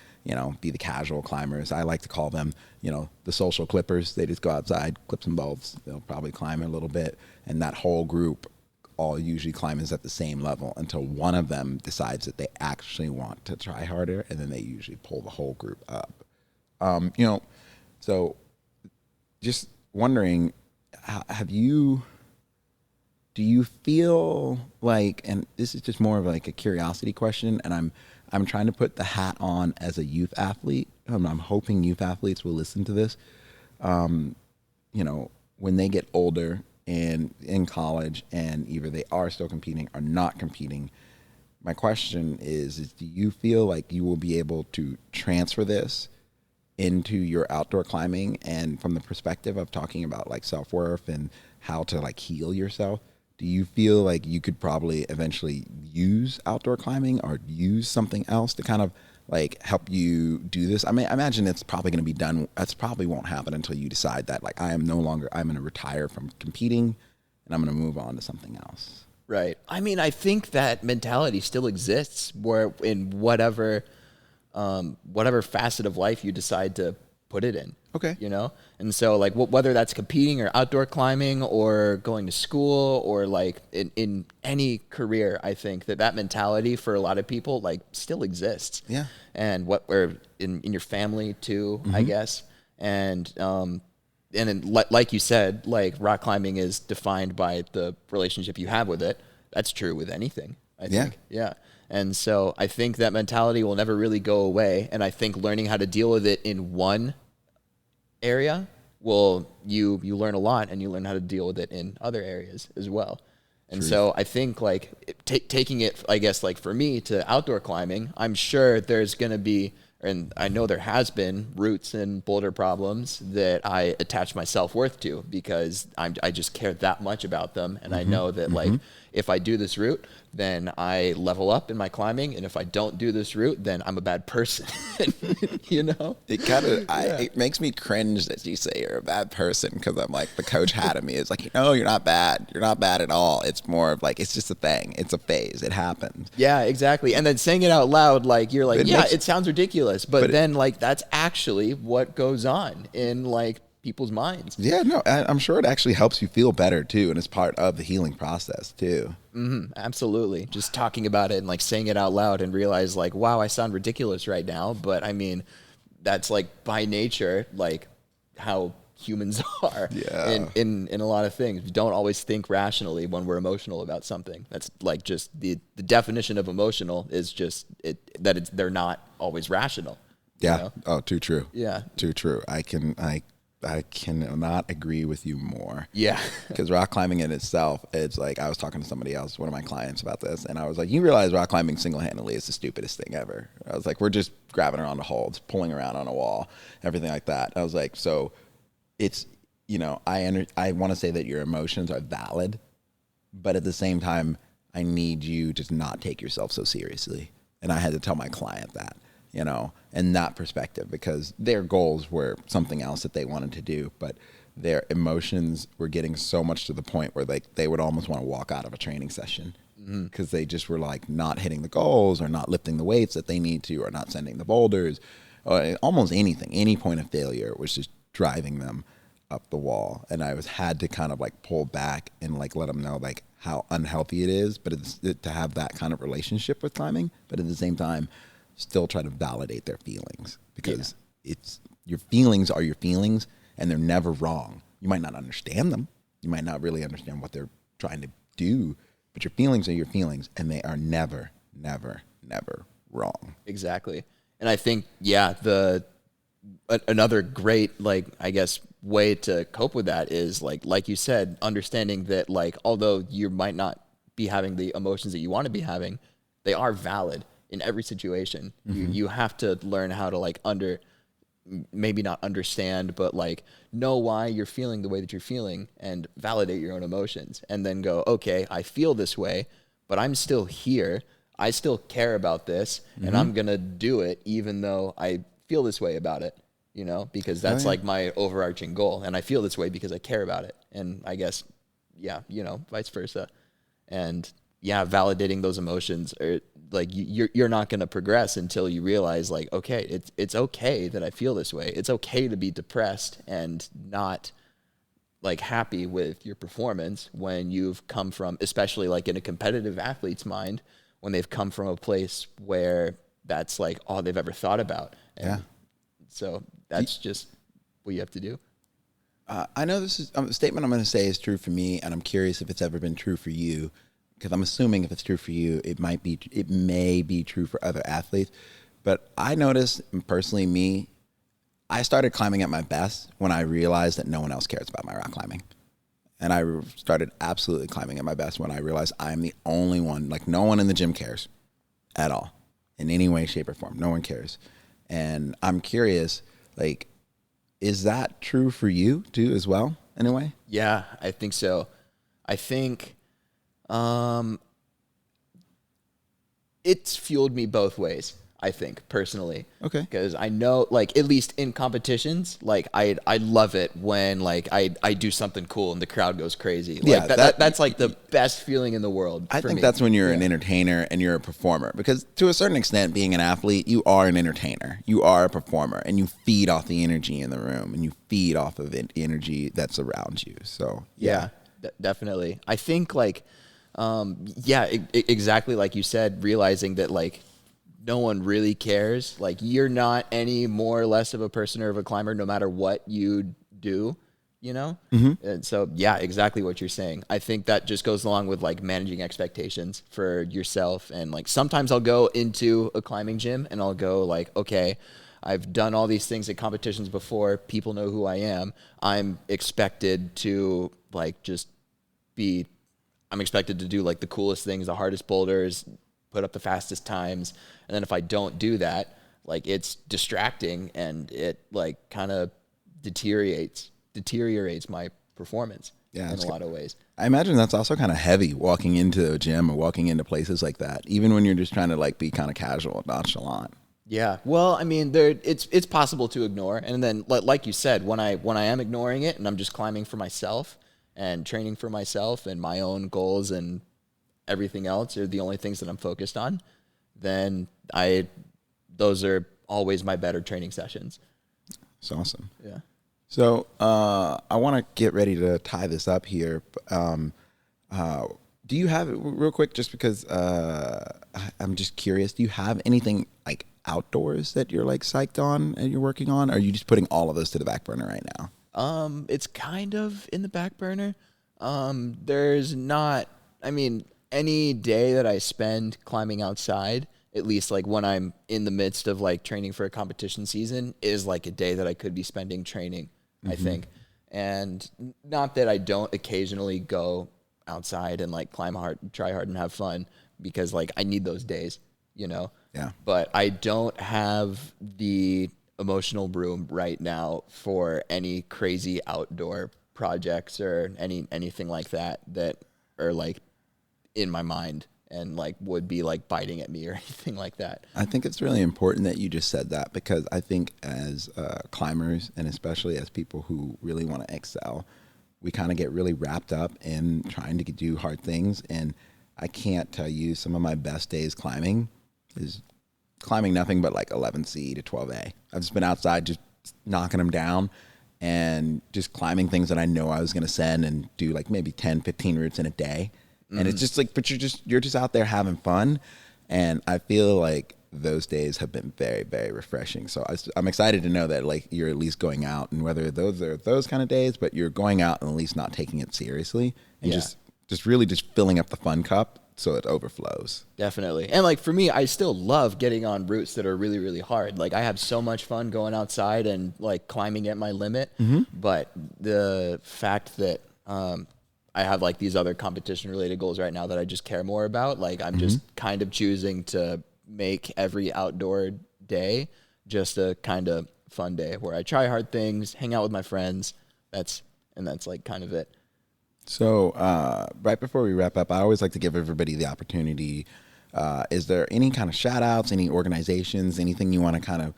be the casual climbers. I like to call them, the social clippers. They just go outside, clip some bolts. They'll probably climb a little bit. And that whole group all usually climbers at the same level until one of them decides that they actually want to try harder, and then they usually pull the whole group up. So just wondering, do you feel like, and this is just more of like a curiosity question, and I'm trying to put the hat on as a youth athlete. I'm hoping youth athletes will listen to this. When they get older and in college, and either they are still competing or not competing, my question is do you feel like you will be able to transfer this into your outdoor climbing, and from the perspective of talking about like self-worth and how to like heal yourself? Do you feel like you could probably eventually use outdoor climbing or use something else to kind of like help you do this? I mean, I imagine it's probably going to be done. That's probably won't happen until you decide that like I'm going to retire from competing and I'm going to move on to something else. Right. I mean, I think that mentality still exists where in whatever facet of life you decide to put it in. Okay. And so like whether that's competing or outdoor climbing or going to school or like in any career, I think that mentality for a lot of people like still exists. Yeah. And or in your family too, I guess. And then like you said, like rock climbing is defined by the relationship you have with it. That's true with anything, I think. Yeah. And so I think that mentality will never really go away. And I think learning how to deal with it in one area, you learn a lot, and you learn how to deal with it in other areas as well. And so I think like taking it, I guess, like for me to outdoor climbing, I'm sure there's going to be, and I know there has been roots and boulder problems that I attach my self-worth to because I just care that much about them. And I know that like, if I do this route, then I level up in my climbing. And if I don't do this route, then I'm a bad person. It kind of, it makes me cringe that you say you're a bad person, because I'm like, the coach hat of me is like, you're not bad. You're not bad at all. It's more of like, it's just a thing. It's a phase. It happens. Yeah, exactly. And then saying it out loud, like you're like, it sounds ridiculous. But then like, that's actually what goes on in like people's minds. Yeah, no, I'm sure it actually helps you feel better too. And it's part of the healing process too. Absolutely. Just talking about it and like saying it out loud and realize like, wow, I sound ridiculous right now. But I mean, that's like by nature, like how humans are in a lot of things. We don't always think rationally when we're emotional about something. That's like just the definition of emotional is just they're not always rational. Yeah. Oh, too true. Yeah. Too true. I cannot agree with you more. Yeah. Because rock climbing in itself, it's like, I was talking to somebody else, one of my clients, about this, and I was like, you realize rock climbing single-handedly is the stupidest thing ever. I was like, we're just grabbing around the holds, pulling around on a wall, everything like that. I was like, so it's, I want to say that your emotions are valid, but at the same time, I need you to not take yourself so seriously. And I had to tell my client that. In that perspective, because their goals were something else that they wanted to do, but their emotions were getting so much to the point where they would almost want to walk out of a training session because they just were like not hitting the goals or not lifting the weights that they need to or not sending the boulders or almost anything, any point of failure was just driving them up the wall. And I had to kind of like pull back and like let them know like how unhealthy it is, but to have that kind of relationship with climbing, but at the same time, still try to validate their feelings, because it's your feelings are your feelings and they're never wrong. You might not understand them. You might not really understand what they're trying to do, but your feelings are your feelings and they are never, never, never wrong. Exactly. And I think, another great, like, I guess, way to cope with that is like you said, understanding that like, although you might not be having the emotions that you want to be having, they are valid in every situation. You have to learn how to like maybe not understand, but like know why you're feeling the way that you're feeling and validate your own emotions, and then go, okay, I feel this way, but I'm still here. I still care about this, and I'm going to do it even though I feel this way about it, because that's like my overarching goal. And I feel this way because I care about it. And I guess, vice versa. And validating those emotions are like, you're not going to progress until you realize like, okay, it's okay that I feel this way. It's okay to be depressed and not like happy with your performance when you've come from, especially like in a competitive athlete's mind, when they've come from a place where that's like all they've ever thought about. And so that's just what you have to do. I know this is a statement I'm going to say is true for me, and I'm curious if it's ever been true for you, because I'm assuming if it's true for you, it may be true for other athletes. But I noticed personally, I started climbing at my best when I realized that no one else cares about my rock climbing. And I started absolutely climbing at my best when I realized I'm the only one, like no one in the gym cares at all in any way, shape, or form. No one cares. And I'm curious, like, is that true for you too as well in a way? Yeah, I think so. I think it's fueled me both ways, I think, personally. Okay. Because I know, like, at least in competitions, like, I love it when, like, I do something cool and the crowd goes crazy. Yeah, Like, that's, like, the best feeling in the world I for think me. that's when you're an entertainer and you're a performer. Because to a certain extent, being an athlete, you are an entertainer. You are a performer. And you feed off the energy in the room. And you feed off of the energy that's around you. So, Yeah, definitely. I think, like, exactly like you said, realizing that, like, no one really cares. Like, you're not any more or less of a person or of a climber no matter what you do, you know? Mm-hmm. And so, yeah, exactly what you're saying. I think that just goes along with, like, managing expectations for yourself. And, like, sometimes I'll go into a climbing gym and I'll go, like, okay, I've done all these things at competitions before. People know who I am. I'm expected to, like, I'm expected to do, like, the coolest things, the hardest boulders, put up the fastest times. And then if I don't do that, like, it's distracting and it, like, kind of deteriorates my performance in a lot of ways. I imagine that's also kind of heavy walking into a gym or walking into places like that, even when you're just trying to, like, be kind of casual and nonchalant. Yeah. Well, I mean, it's possible to ignore. And then, like you said, when I am ignoring it and I'm just climbing for myself and training for myself and my own goals and everything else are the only things that I'm focused on, then those are always my better training sessions. It's awesome. Yeah. So I want to get ready to tie this up here. Do you have, real quick, just because I'm just curious, do you have anything like outdoors that you're like psyched on and you're working on? Or are you just putting all of this to the back burner right now? It's kind of in the back burner. There's not, I mean, any day that I spend climbing outside, at least like when I'm in the midst of like training for a competition season, is like a day that I could be spending training, I think. And not that I don't occasionally go outside and like climb hard, try hard and have fun, because like I need those days, you know? Yeah. But I don't have the emotional room right now for any crazy outdoor projects or anything like that are like in my mind and like would be like biting at me or anything like that. I think it's really important that you just said that, because I think as climbers, and especially as people who really want to excel, we kind of get really wrapped up in trying to do hard things. And I can't tell you, some of my best days climbing is climbing nothing but like 11C to 12A. I've just been outside just knocking them down and just climbing things that I know I was going to send and do like maybe 10, 15 routes in a day. And it's just like, but you're just out there having fun. And I feel like those days have been very, very refreshing. So I'm excited to know that like you're at least going out, and whether those are those kind of days, but you're going out and at least not taking it seriously and just really just filling up the fun cup so it overflows. Definitely. And like for me, I still love getting on routes that are really, really hard. Like I have so much fun going outside and like climbing at my limit. But the fact that I have like these other competition related goals right now that I just care more about, like I'm just kind of choosing to make every outdoor day just a kind of fun day where I try hard things, hang out with my friends. That's like kind of it. So right before we wrap up, I always like to give everybody the opportunity. Is there any kind of shout outs, any organizations, anything you want to kind of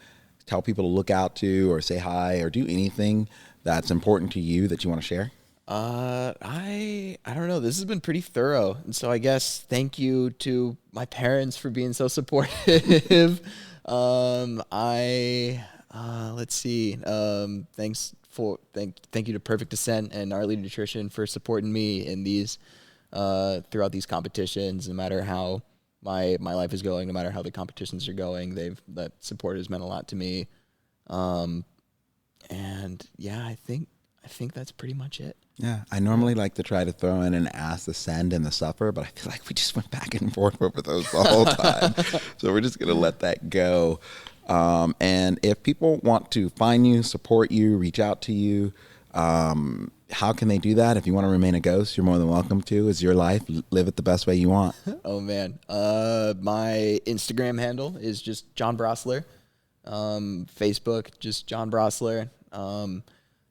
tell people to look out to or say hi or do anything that's important to you that you want to share? I don't know. This has been pretty thorough. And so I guess thank you to my parents for being so supportive. Let's see. Thank you to Perfect Descent and Our Lead Nutrition for supporting me in these throughout these competitions. No matter how my life is going, no matter how the competitions are going, that support has meant a lot to me. And yeah, I think that's pretty much it. Yeah, I normally like to try to throw in an ask, the send, and the suffer, but I feel like we just went back and forth over those the whole time. So we're just going to let that go. And if people want to find you, support you, reach out to you, how can they do that? If you want to remain a ghost, you're more than welcome to. It's your life. Live it the best way you want. Oh, man. My Instagram handle is just John Brosler. Facebook, just John Brosler.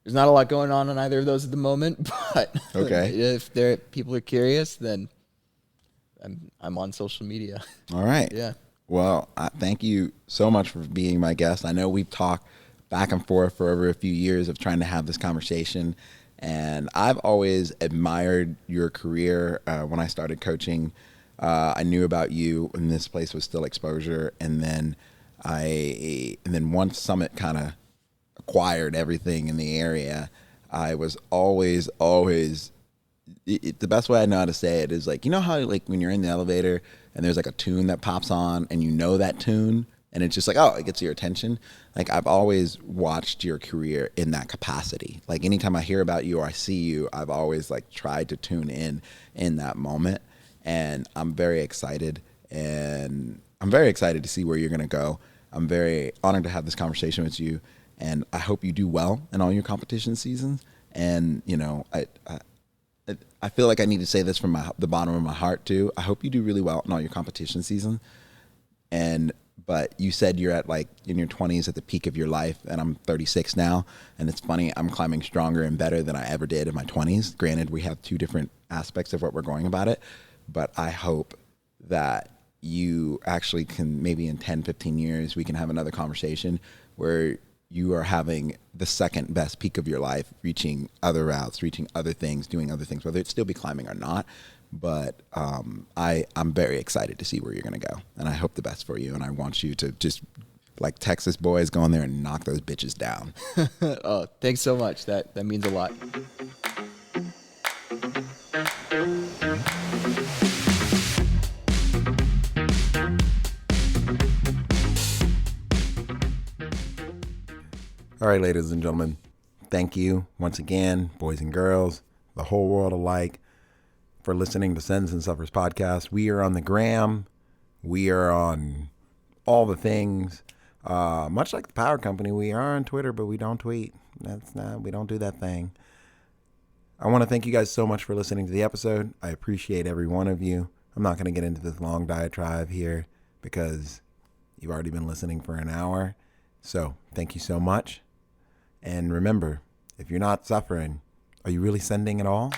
There's not a lot going on either of those at the moment, but okay. If people are curious, then I'm on social media. All right. Yeah. Well, thank you so much for being my guest. I know we've talked back and forth for over a few years of trying to have this conversation, and I've always admired your career. When I started coaching, I knew about you, and this place was still Exposure, and then once Summit kind of acquired everything in the area, I was always the best way I know how to say it is like, you know how like when you're in the elevator and there's like a tune that pops on and you know that tune and it's just like, oh, it gets your attention. Like I've always watched your career in that capacity. Like anytime I hear about you or I see you, I've always like tried to tune in that moment. And I'm very excited to see where you're going to go. I'm very honored to have this conversation with you. And I hope you do well in all your competition seasons. And, you know, I feel like I need to say this from the bottom of my heart too. I hope you do really well in all your competition season. But you said you're at like in your 20s at the peak of your life, and I'm 36 now. And it's funny, I'm climbing stronger and better than I ever did in my 20s. Granted, we have two different aspects of what we're going about it. But I hope that you actually can, maybe in 10, 15 years, we can have another conversation where you are having the second best peak of your life, reaching other routes, reaching other things, doing other things, whether it still be climbing or not. But I'm very excited to see where you're going to go. And I hope the best for you. And I want you to just, like Texas boys, go in there and knock those bitches down. Oh, thanks so much. That means a lot. All right, ladies and gentlemen, thank you once again, boys and girls, the whole world alike, for listening to Sends and Suffers podcast. We are on the gram. We are on all the things. Much like the power company, we are on Twitter, but we don't tweet. We don't do that thing. I want to thank you guys so much for listening to the episode. I appreciate every one of you. I'm not going to get into this long diatribe here because you've already been listening for an hour. So thank you so much. And remember, if you're not suffering, are you really sending at all?